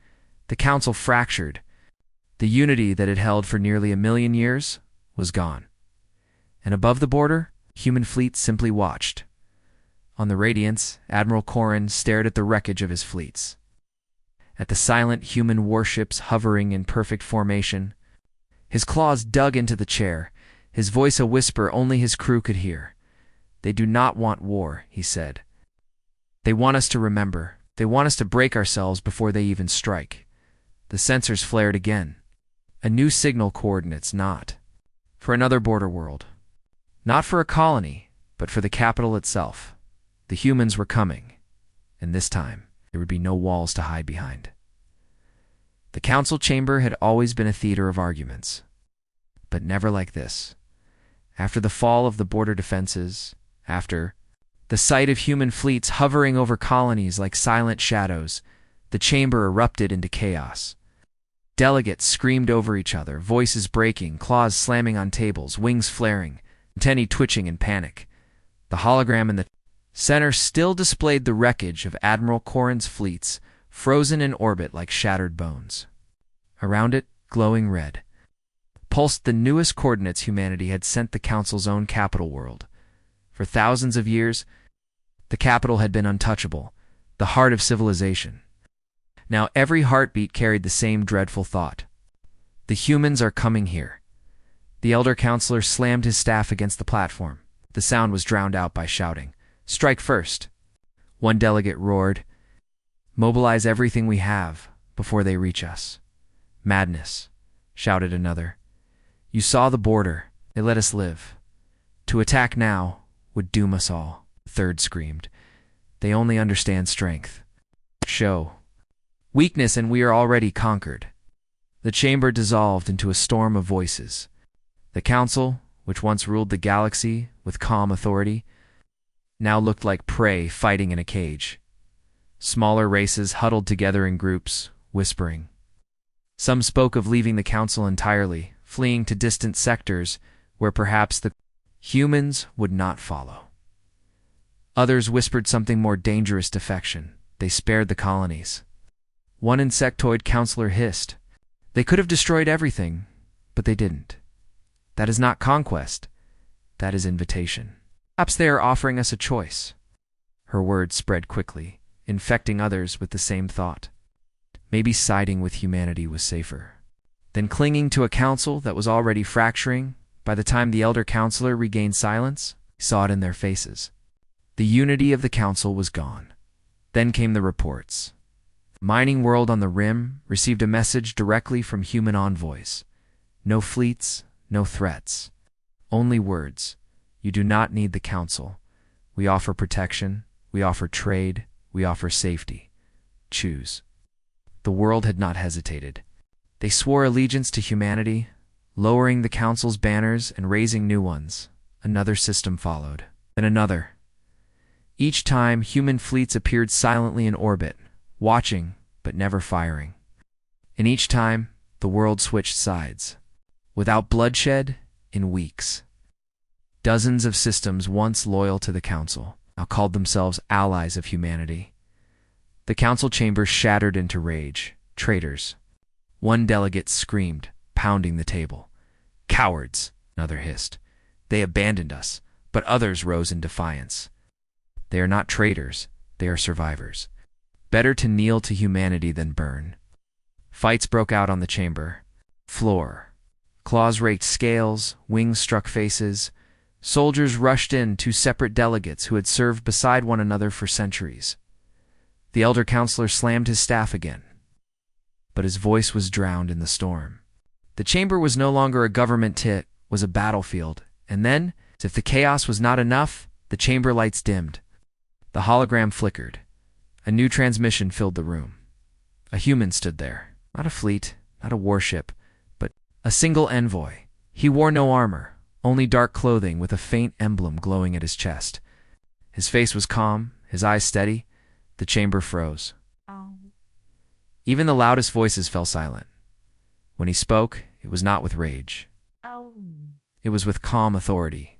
The council fractured. The unity that had held for nearly 1,000,000 years was gone. And above the border, human fleets simply watched. On the Radiance, Admiral Corrin stared at the wreckage of his fleets, at the silent human warships hovering in perfect formation. His claws dug into the chair, his voice a whisper only his crew could hear. "They do not want war," he said. "They want us to remember. They want us to break ourselves before they even strike." The sensors flared again. A new signal coordinates, not for another border world. Not for a colony, but for the capital itself. The humans were coming, and this time there would be no walls to hide behind. The council chamber had always been a theater of arguments, but never like this. After the fall of the border defenses, after the sight of human fleets hovering over colonies like silent shadows, the chamber erupted into chaos. Delegates screamed over each other, voices breaking, claws slamming on tables, wings flaring, antennae twitching in panic. The hologram in the center still displayed the wreckage of Admiral Corrin's fleets, frozen in orbit like shattered bones. Around it, glowing red, pulsed the newest coordinates humanity had sent the Council's own capital world. For thousands of years, the capital had been untouchable, the heart of civilization. Now every heartbeat carried the same dreadful thought. The humans are coming here. The elder counselor slammed his staff against the platform. The sound was drowned out by shouting, "Strike first!" One delegate roared, "Mobilize everything we have before they reach us." "Madness," shouted another. "You saw the border. They let us live. To attack now would doom us all." The third screamed, "They only understand strength. Show weakness and we are already conquered." The chamber dissolved into a storm of voices. The council, which once ruled the galaxy with calm authority, now looked like prey fighting in a cage. Smaller races huddled together in groups, whispering. Some spoke of leaving the council entirely, fleeing to distant sectors where perhaps the humans would not follow. Others whispered something more dangerous: defection. They spared the colonies. One insectoid counselor hissed, "They could have destroyed everything, but they didn't. That is not conquest. That is invitation. Perhaps they are offering us a choice." Her words spread quickly, infecting others with the same thought. Maybe siding with humanity was safer than clinging to a council that was already fracturing. By the time the elder counselor regained silence, he saw it in their faces. The unity of the council was gone. Then came the reports. The mining world on the rim received a message directly from human envoys. No fleets, no threats. Only words. "You do not need the council. We offer protection. We offer trade. We offer safety. Choose." The world had not hesitated. They swore allegiance to humanity, lowering the council's banners and raising new ones. Another system followed, then another. Each time, human fleets appeared silently in orbit, watching but never firing. And each time, the world switched sides. Without bloodshed, in weeks. Dozens of systems once loyal to the council now called themselves allies of humanity. The council chamber shattered into rage. Traitors. One delegate screamed, pounding the table. "Cowards," another hissed. "They abandoned us," but others rose in defiance. "They are not traitors, they are survivors. Better to kneel to humanity than burn." Fights broke out on the chamber floor. Claws raked scales, wings struck faces. Soldiers rushed in, two separate delegates who had served beside one another for centuries. The elder counselor slammed his staff again, but his voice was drowned in the storm. The chamber was no longer a government tit, was a battlefield. And then, as if the chaos was not enough, the chamber lights dimmed. The hologram flickered. A new transmission filled the room. A human stood there. Not a fleet, not a warship, but a single envoy. He wore no armor, only dark clothing with a faint emblem glowing at his chest. His face was calm, his eyes steady. The chamber froze. Even the loudest voices fell silent. When he spoke, it was not with rage. It was with calm authority.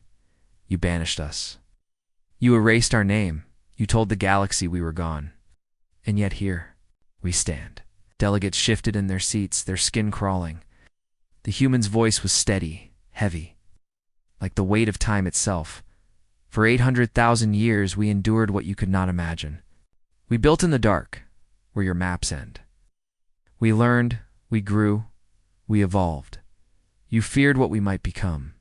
"You banished us. You erased our name. You told the galaxy we were gone. And yet here, we stand." Delegates shifted in their seats, their skin crawling. The human's voice was steady, heavy, like the weight of time itself. "For 800,000 years we endured what you could not imagine. We built in the dark, where your maps end. We learned, we grew, we evolved. You feared what we might become.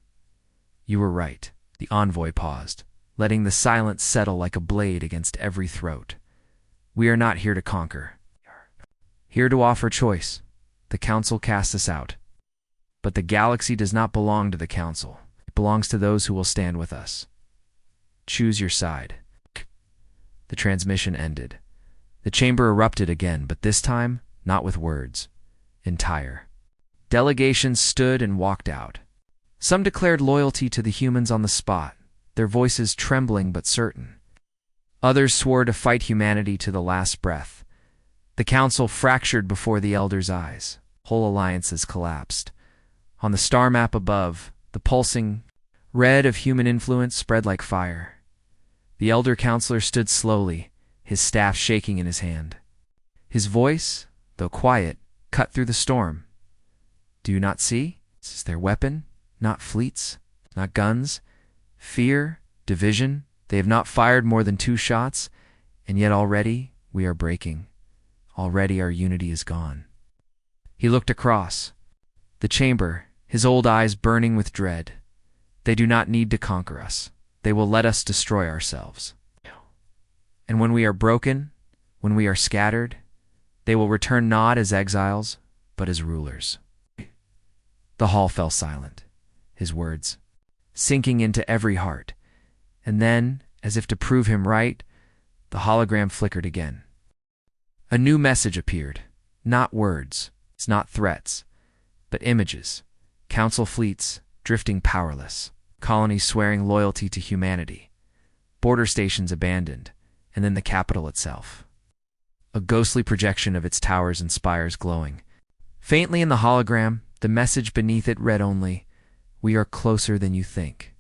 You were right." The envoy paused, letting the silence settle like a blade against every throat. "We are not here to conquer. Here to offer choice. The council cast us out. But the galaxy does not belong to the council. It belongs to those who will stand with us. Choose your side." The transmission ended. The chamber erupted again, but this time, not with words. Entire. Delegations stood and walked out. Some declared loyalty to the humans on the spot, their voices trembling but certain. Others swore to fight humanity to the last breath. The council fractured before the elders' eyes. Whole alliances collapsed. On the star map above, the pulsing red of human influence spread like fire. The elder counselor stood slowly, his staff shaking in his hand. His voice, though quiet, cut through the storm. Do you not see? This is their weapon, not fleets, not guns. Fear, division. They have not fired more than 2 shots, and yet already we are breaking. Already our unity is gone. He looked across the chamber, his old eyes burning with dread. They do not need to conquer us. They will let us destroy ourselves. And when we are broken, when we are scattered, they will return not as exiles, but as rulers. The hall fell silent, his words sinking into every heart. And then, as if to prove him right, the hologram flickered again. A new message appeared. Not words, not threats, but images. Council fleets drifting powerless. Colonies swearing loyalty to humanity. Border stations abandoned, and then the capital itself. A ghostly projection of its towers and spires glowing. Faintly in the hologram, the message beneath it read only, "We are closer than you think."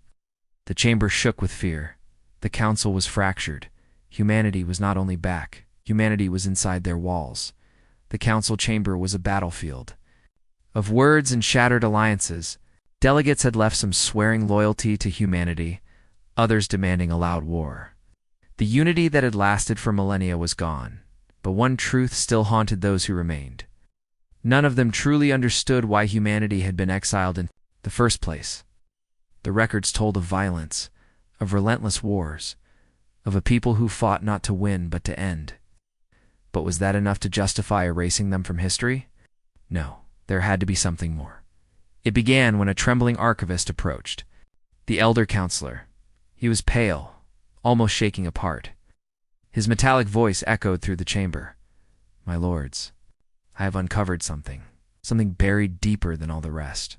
The chamber shook with fear. The council was fractured. Humanity was not only back, humanity was inside their walls. The council chamber was a battlefield. Of words and shattered alliances, delegates had left some swearing loyalty to humanity, others demanding a loud war. The unity that had lasted for millennia was gone, but one truth still haunted those who remained. None of them truly understood why humanity had been exiled in the first place. The records told of violence, of relentless wars, of a people who fought not to win but to end. But was that enough to justify erasing them from history? No, there had to be something more. It began when a trembling archivist approached. The elder counselor. He was pale, almost shaking apart. His metallic voice echoed through the chamber. "My lords, I have uncovered something buried deeper than all the rest.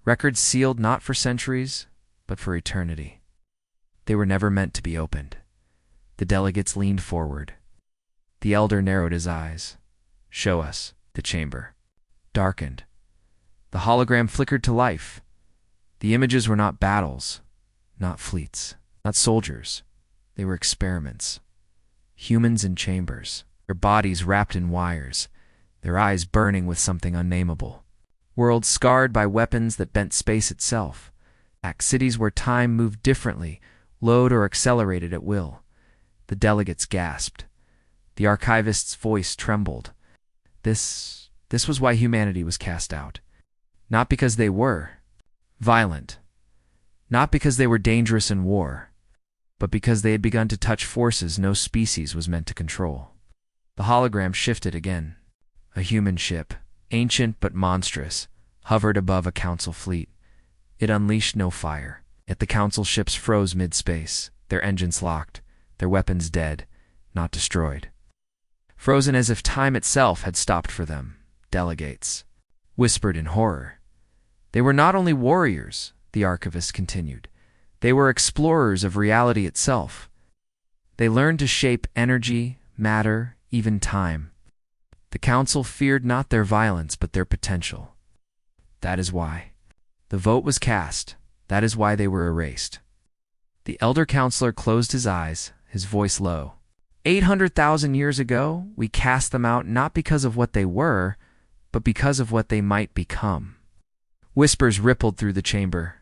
Records sealed not for centuries, but for eternity. They were never meant to be opened." The delegates leaned forward. The elder narrowed his eyes. "Show us." The chamber darkened. The hologram flickered to life. The images were not battles, not fleets, not soldiers. They were experiments. Humans in chambers, their bodies wrapped in wires, their eyes burning with something unnameable. Worlds scarred by weapons that bent space itself. Cities where time moved differently, slowed or accelerated at will. The delegates gasped. The archivist's voice trembled. This was why humanity was cast out. Not because they were violent, not because they were dangerous in war, but because they had begun to touch forces no species was meant to control. The hologram shifted again. A human ship, ancient but monstrous, hovered above a council fleet. It unleashed no fire, yet the council ships froze mid-space, their engines locked, their weapons dead, not destroyed. Frozen as if time itself had stopped for them. Delegates whispered in horror. They were not only warriors, the archivist continued. They were explorers of reality itself. They learned to shape energy, matter, even time. The council feared not their violence, but their potential. That is why. The vote was cast. That is why they were erased. The elder counselor closed his eyes, his voice low. 800,000 years ago, we cast them out not because of what they were, but because of what they might become. Whispers rippled through the chamber.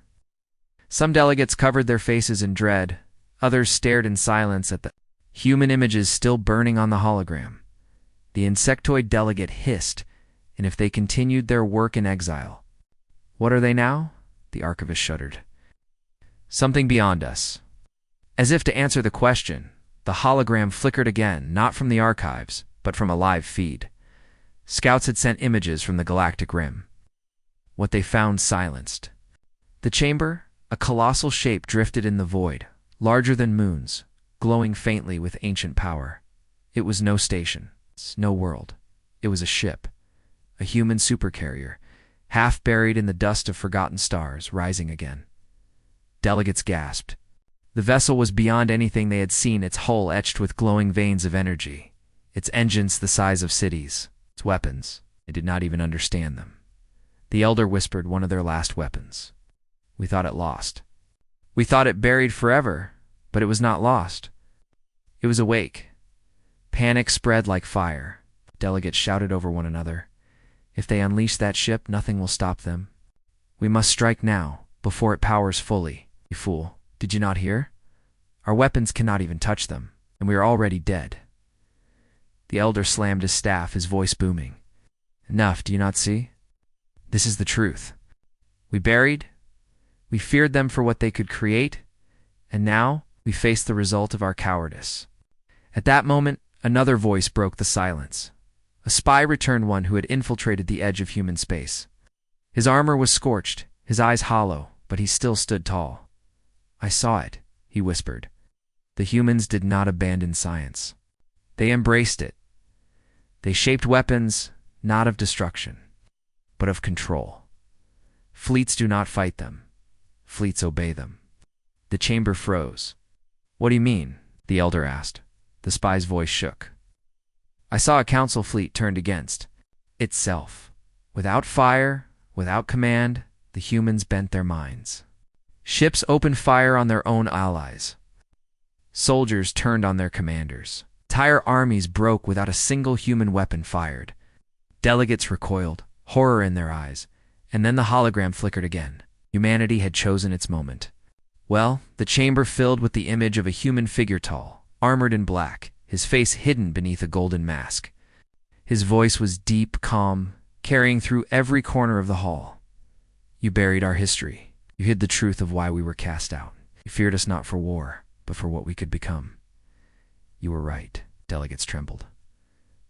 Some delegates covered their faces in dread. Others stared in silence at the human images still burning on the hologram. The insectoid delegate hissed, and if they continued their work in exile. What are they now? The archivist shuddered. Something beyond us. As if to answer the question, the hologram flickered again, not from the archives, but from a live feed. Scouts had sent images from the galactic rim. What they found silenced. The chamber, a colossal shape, drifted in the void, larger than moons, glowing faintly with ancient power. It was no station, no world. It was a ship, a human supercarrier, half buried in the dust of forgotten stars, rising again. Delegates gasped. The vessel was beyond anything they had seen, its hull etched with glowing veins of energy, its engines the size of cities, its weapons. They did not even understand them. The elder whispered one of their last weapons. We thought it lost. We thought it buried forever, but it was not lost. It was awake. Panic spread like fire. delegates shouted over one another. If they unleash that ship, nothing will stop them. We must strike now, before it powers fully. You fool, did you not hear? Our weapons cannot even touch them, and we are already dead. The elder slammed his staff, his voice booming. Enough, do you not see? This is the truth. We feared them for what they could create, and now we face the result of our cowardice. At that moment, another voice broke the silence. A spy returned, one who had infiltrated the edge of human space. His armor was scorched, his eyes hollow, but he still stood tall. I saw it, he whispered. The humans did not abandon science. They embraced it. They shaped weapons, not of destruction, but of control. Fleets do not fight them. Fleets obey them. The chamber froze. What do you mean? The elder asked. The spy's voice shook. I saw a council fleet turned against itself. Without fire, without command, the humans bent their minds. Ships opened fire on their own allies. Soldiers turned on their commanders. Entire armies broke without a single human weapon fired. Delegates recoiled, horror in their eyes, and then the hologram flickered again. Humanity had chosen its moment. Well, the chamber filled with the image of a human figure, tall, armored in black, his face hidden beneath a golden mask. His voice was deep, calm, carrying through every corner of the hall. You buried our history. You hid the truth of why we were cast out. You feared us not for war, but for what we could become. You were right, delegates trembled.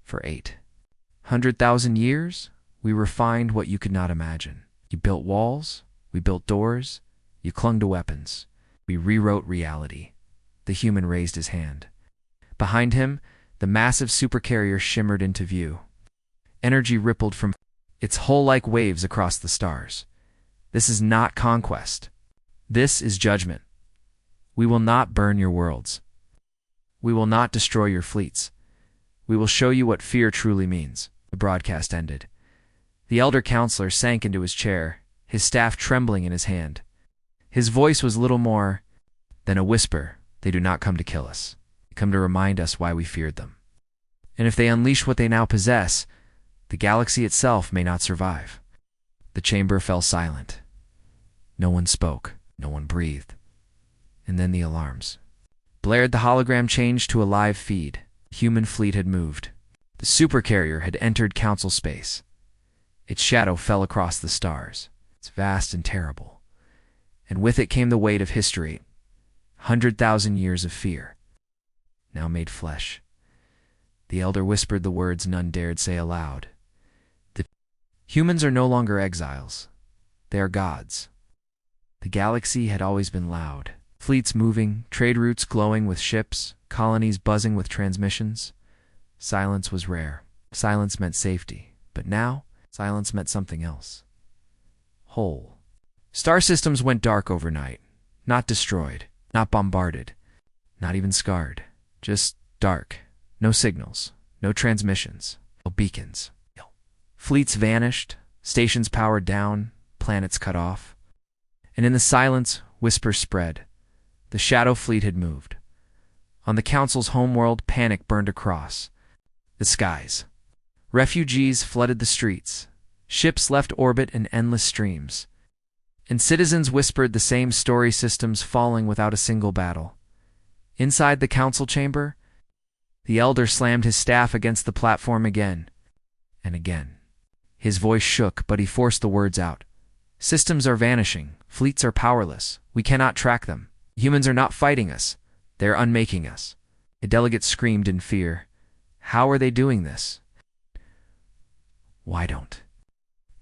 For 800,000 years, we refined what you could not imagine. You built walls, we built doors, you clung to weapons. We rewrote reality. The human raised his hand. Behind him, the massive supercarrier shimmered into view. Energy rippled from its hull like waves across the stars. This is not conquest. This is judgment. We will not burn your worlds. We will not destroy your fleets. We will show you what fear truly means. The broadcast ended. The elder counselor sank into his chair, his staff trembling in his hand. His voice was little more than a whisper. They do not come to kill us. They come to remind us why we feared them. And if they unleash what they now possess, the galaxy itself may not survive. The chamber fell silent. No one spoke. No one breathed. And then the alarms. Blared, the hologram changed to a live feed. The human fleet had moved. The supercarrier had entered council space. Its shadow fell across the stars. It's vast and terrible. And with it came the weight of history. 100,000 years of fear, now made flesh. The elder whispered the words none dared say aloud. The humans are no longer exiles. They are gods. The galaxy had always been loud. Fleets moving, trade routes glowing with ships, colonies buzzing with transmissions. Silence was rare. Silence meant safety. But now, silence meant something else. Whole. Star systems went dark overnight. Not destroyed. Not bombarded. Not even scarred. Just dark. No signals. No transmissions. No beacons. Fleets vanished. Stations powered down. Planets cut off. And in the silence, whispers spread. The shadow fleet had moved. On the council's homeworld, panic burned across the skies. Refugees flooded the streets. Ships left orbit in endless streams. And citizens whispered the same story, systems falling without a single battle. Inside the council chamber, the elder slammed his staff against the platform again and again. His voice shook, but he forced the words out. Systems are vanishing. Fleets are powerless. We cannot track them. Humans are not fighting us. They are unmaking us. A delegate screamed in fear. How are they doing this? Why don't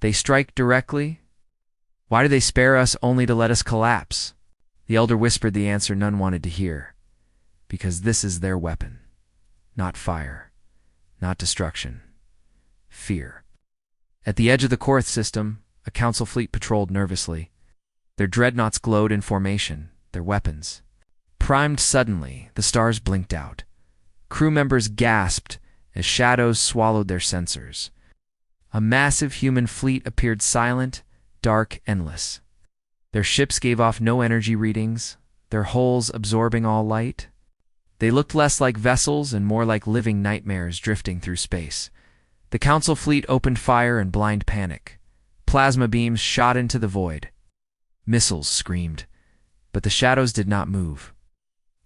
they strike directly? Why do they spare us only to let us collapse? The elder whispered the answer none wanted to hear. Because this is their weapon. Not fire. Not destruction. Fear. At the edge of the Korth system, a council fleet patrolled nervously. Their dreadnoughts glowed in formation, their weapons. Primed suddenly, the stars blinked out. Crew members gasped as shadows swallowed their sensors. A massive human fleet appeared silent, dark, endless. Their ships gave off no energy readings, their hulls absorbing all light. They looked less like vessels and more like living nightmares drifting through space. The Council fleet opened fire in blind panic. Plasma beams shot into the void. Missiles screamed, but the shadows did not move.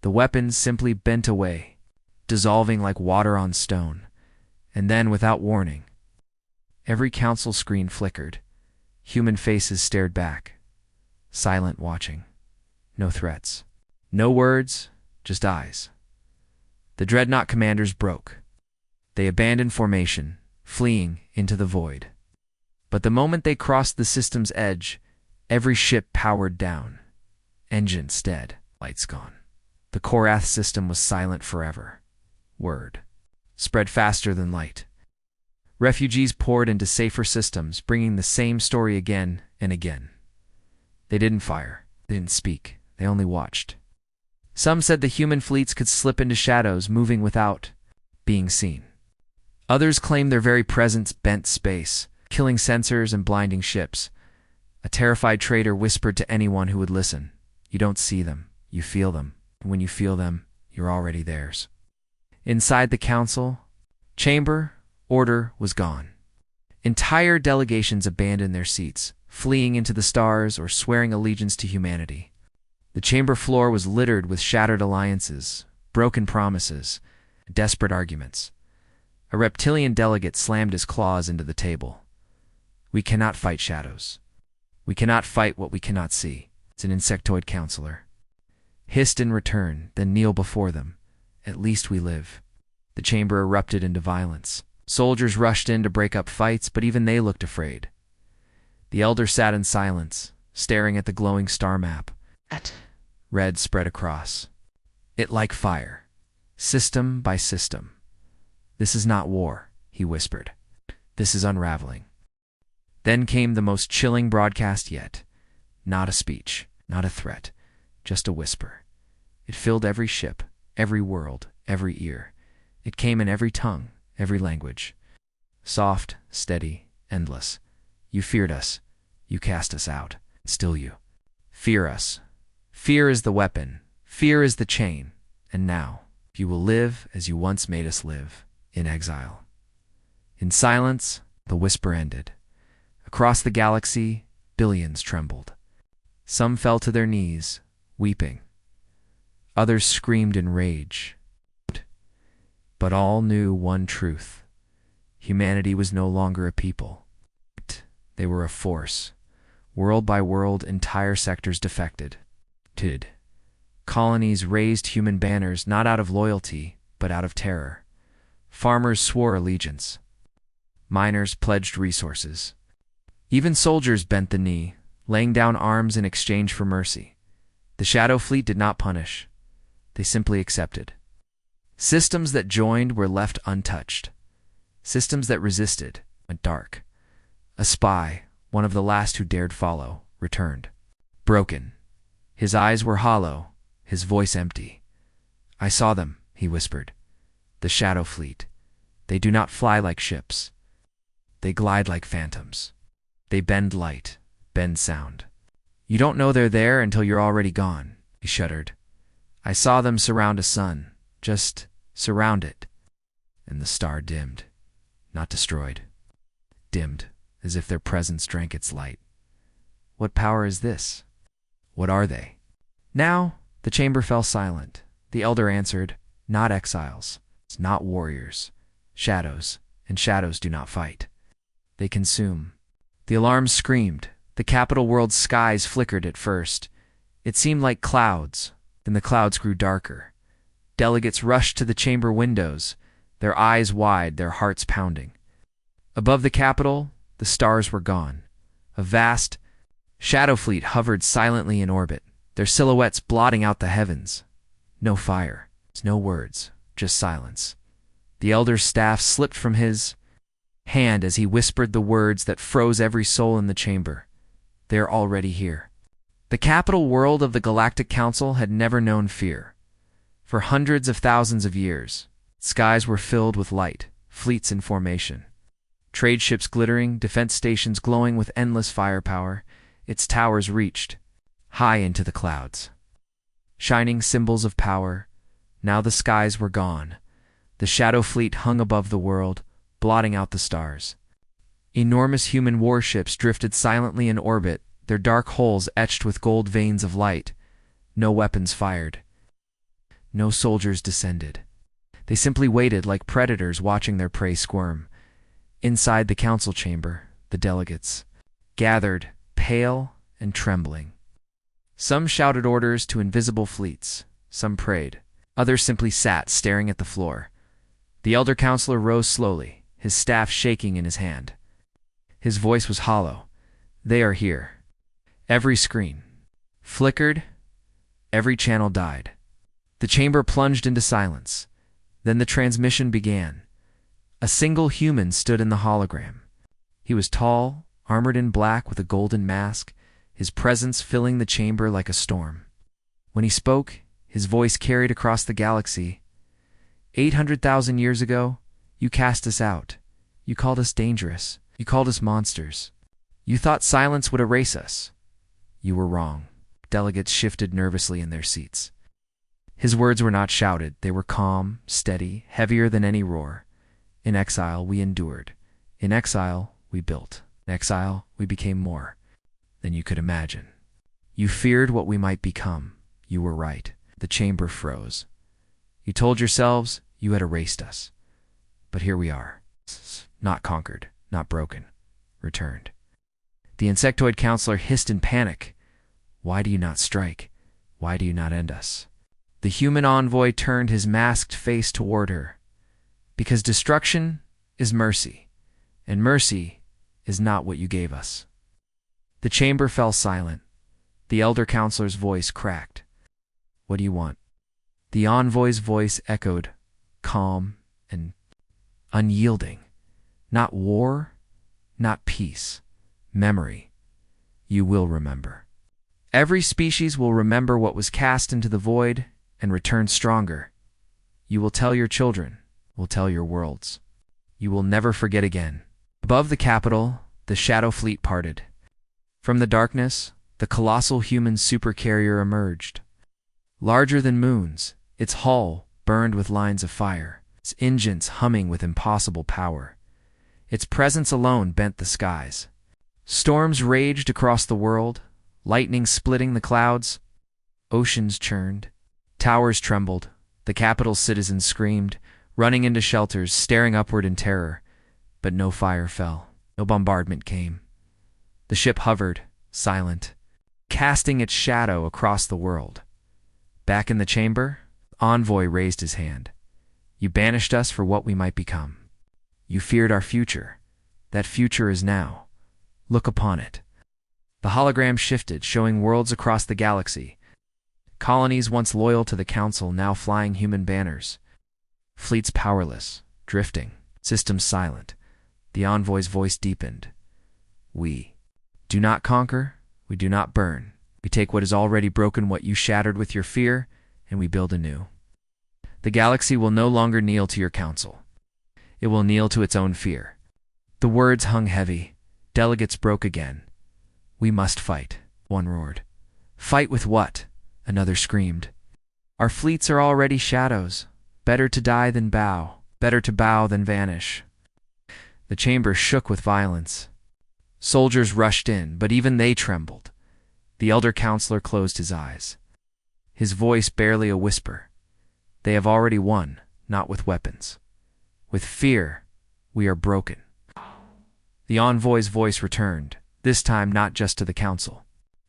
The weapons simply bent away, dissolving like water on stone. And then, without warning, every Council screen flickered. Human faces stared back, silent watching. No threats. No words, just eyes. The Dreadnought commanders broke. They abandoned formation, fleeing into the void. But the moment they crossed the system's edge, every ship powered down. Engines dead, lights gone. The Korath system was silent forever. Word spread faster than light. Refugees poured into safer systems, bringing the same story again and again. They didn't fire, they didn't speak, they only watched. Some said the human fleets could slip into shadows, moving without being seen. Others claimed their very presence bent space, killing sensors and blinding ships. A terrified trader whispered to anyone who would listen, "You don't see them, you feel them. And when you feel them, you're already theirs." Inside the Council chamber, order was gone. Entire delegations abandoned their seats, fleeing into the stars or swearing allegiance to humanity. The chamber floor was littered with shattered alliances, broken promises, desperate arguments. A reptilian delegate slammed his claws into the table. "We cannot fight shadows. We cannot fight what we cannot see." It's an insectoid counselor. Hissed in return, then kneel before them. "At least we live." The chamber erupted into violence. Soldiers rushed in to break up fights, but even they looked afraid. The elder sat in silence, staring at the glowing star map. Red spread across. It like fire, system by system. "This is not war," he whispered. "This is unraveling." Then came the most chilling broadcast yet. Not a speech, not a threat, just a whisper. It filled every ship, every world, every ear. It came in every tongue, every language. Soft, steady, endless. "You feared us. You cast us out. Still you fear us. Fear is the weapon. Fear is the chain. And now, you will live as you once made us live, in exile." In silence, the whisper ended. Across the galaxy, billions trembled. Some fell to their knees, weeping. Others screamed in rage. But all knew one truth. Humanity was no longer a people. They were a force. World by world, entire sectors defected. Colonies raised human banners not out of loyalty, but out of terror. Farmers swore allegiance. Miners pledged resources. Even soldiers bent the knee, laying down arms in exchange for mercy. The Shadow Fleet did not punish. They simply accepted. Systems that joined were left untouched. Systems that resisted went dark. A spy, one of the last who dared follow, returned. Broken. His eyes were hollow, his voice empty. "I saw them," he whispered. "The Shadow Fleet. They do not fly like ships. They glide like phantoms. They bend light, bend sound. You don't know they're there until you're already gone," he shuddered. "I saw them surround a sun. Just surround it." And the star dimmed, not destroyed. Dimmed, as if their presence drank its light. What power is this? What are they? Now, the chamber fell silent. The elder answered, "Not exiles, not warriors. Shadows, and shadows do not fight. They consume." The alarms screamed. The capital world's skies flickered at first. It seemed like clouds. Then the clouds grew darker. Delegates rushed to the chamber windows, their eyes wide, their hearts pounding. Above the capital, the stars were gone. A vast shadow fleet hovered silently in orbit, their silhouettes blotting out the heavens. No fire, no words, just silence. The elder's staff slipped from his hand as he whispered the words that froze every soul in the chamber. "They're already here." The capital world of the Galactic Council had never known fear. For hundreds of thousands of years, skies were filled with light, fleets in formation. Trade ships glittering, defense stations glowing with endless firepower, its towers reached high into the clouds. Shining symbols of power, now the skies were gone. The Shadow Fleet hung above the world, blotting out the stars. Enormous human warships drifted silently in orbit, their dark hulls etched with gold veins of light. No weapons fired. No soldiers descended. They simply waited like predators watching their prey squirm. Inside the council chamber, the delegates gathered, pale and trembling. Some shouted orders to invisible fleets. Some prayed. Others simply sat, staring at the floor. The elder counselor rose slowly, his staff shaking in his hand. His voice was hollow. They are here. Every screen flickered. Every channel died. The chamber plunged into silence. Then the transmission began. A single human stood in the hologram. He was tall, armored in black with a golden mask, his presence filling the chamber like a storm. When he spoke, his voice carried across the galaxy. 800,000 years ago, you cast us out. You called us dangerous. You called us monsters. You thought silence would erase us. You were wrong. Delegates shifted nervously in their seats. His words were not shouted. They were calm, steady, heavier than any roar. In exile, we endured. In exile, we built. In exile, we became more than you could imagine. You feared what we might become. You were right. The chamber froze. You told yourselves you had erased us. But here we are. Not conquered, not broken. Returned. The insectoid counselor hissed in panic. Why do you not strike? Why do you not end us? The human envoy turned his masked face toward her. Because destruction is mercy, and mercy is not what you gave us. The chamber fell silent. The elder counselor's voice cracked. What do you want? The envoy's voice echoed, calm and unyielding. Not war, not peace. Memory. You will remember. Every species will remember what was cast into the void and return stronger. You will tell your children, will tell your worlds. You will never forget again. Above the capital, the shadow fleet parted. From the darkness, the colossal human supercarrier emerged. Larger than moons, its hull burned with lines of fire, its engines humming with impossible power. Its presence alone bent the skies. Storms raged across the world, lightning splitting the clouds. Oceans churned. Towers trembled. The capital's citizens screamed, running into shelters, staring upward in terror. But no fire fell. No bombardment came. The ship hovered, silent, casting its shadow across the world. Back in the chamber, Envoy raised his hand. You banished us for what we might become. You feared our future. That future is now. Look upon it. The hologram shifted, showing worlds across the galaxy. Colonies once loyal to the Council now flying human banners. Fleets powerless, drifting, systems silent. The Envoy's voice deepened. We do not conquer, we do not burn. We take what is already broken, what you shattered with your fear, and we build anew. The galaxy will no longer kneel to your counsel. It will kneel to its own fear. The words hung heavy. Delegates broke again. We must fight, one roared. Fight with what? Another screamed. Our fleets are already shadows. Better to die than bow. Better to bow than vanish. The chamber shook with violence. Soldiers rushed in, but even they trembled. The elder counselor closed his eyes. His voice barely a whisper. They have already won, not with weapons. With fear, we are broken. The envoy's voice returned, this time not just to the council,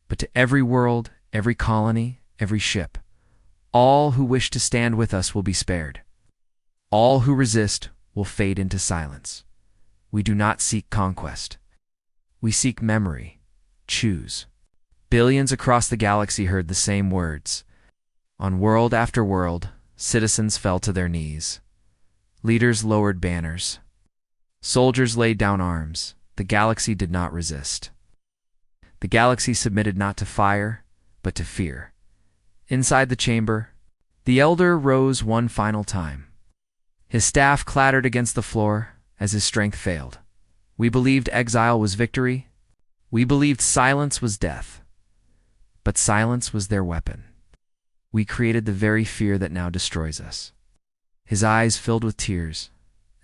but to every world, every colony, every ship. All who wish to stand with us will be spared. All who resist will fade into silence. We do not seek conquest. We seek memory. Choose. Billions across the galaxy heard the same words. On world after world, citizens fell to their knees. Leaders lowered banners. Soldiers laid down arms. The galaxy did not resist. The galaxy submitted not to fire, but to fear. Inside the chamber, the elder rose one final time. His staff clattered against the floor as his strength failed. We believed exile was victory. We believed silence was death. But silence was their weapon. We created the very fear that now destroys us. His eyes filled with tears,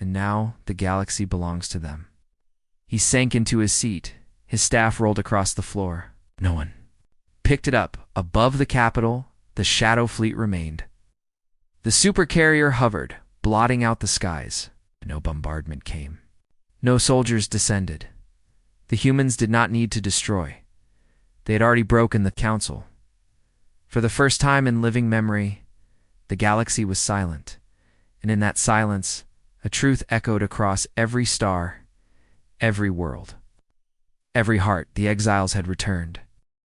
and now the galaxy belongs to them. He sank into his seat. His staff rolled across the floor. No one picked it up. Above the capital, the shadow fleet remained. The supercarrier hovered, blotting out the skies. No bombardment came. No soldiers descended. The humans did not need to destroy. They had already broken the council. For the first time in living memory, the galaxy was silent, and in that silence, a truth echoed across every star, every world, every heart. The exiles had returned.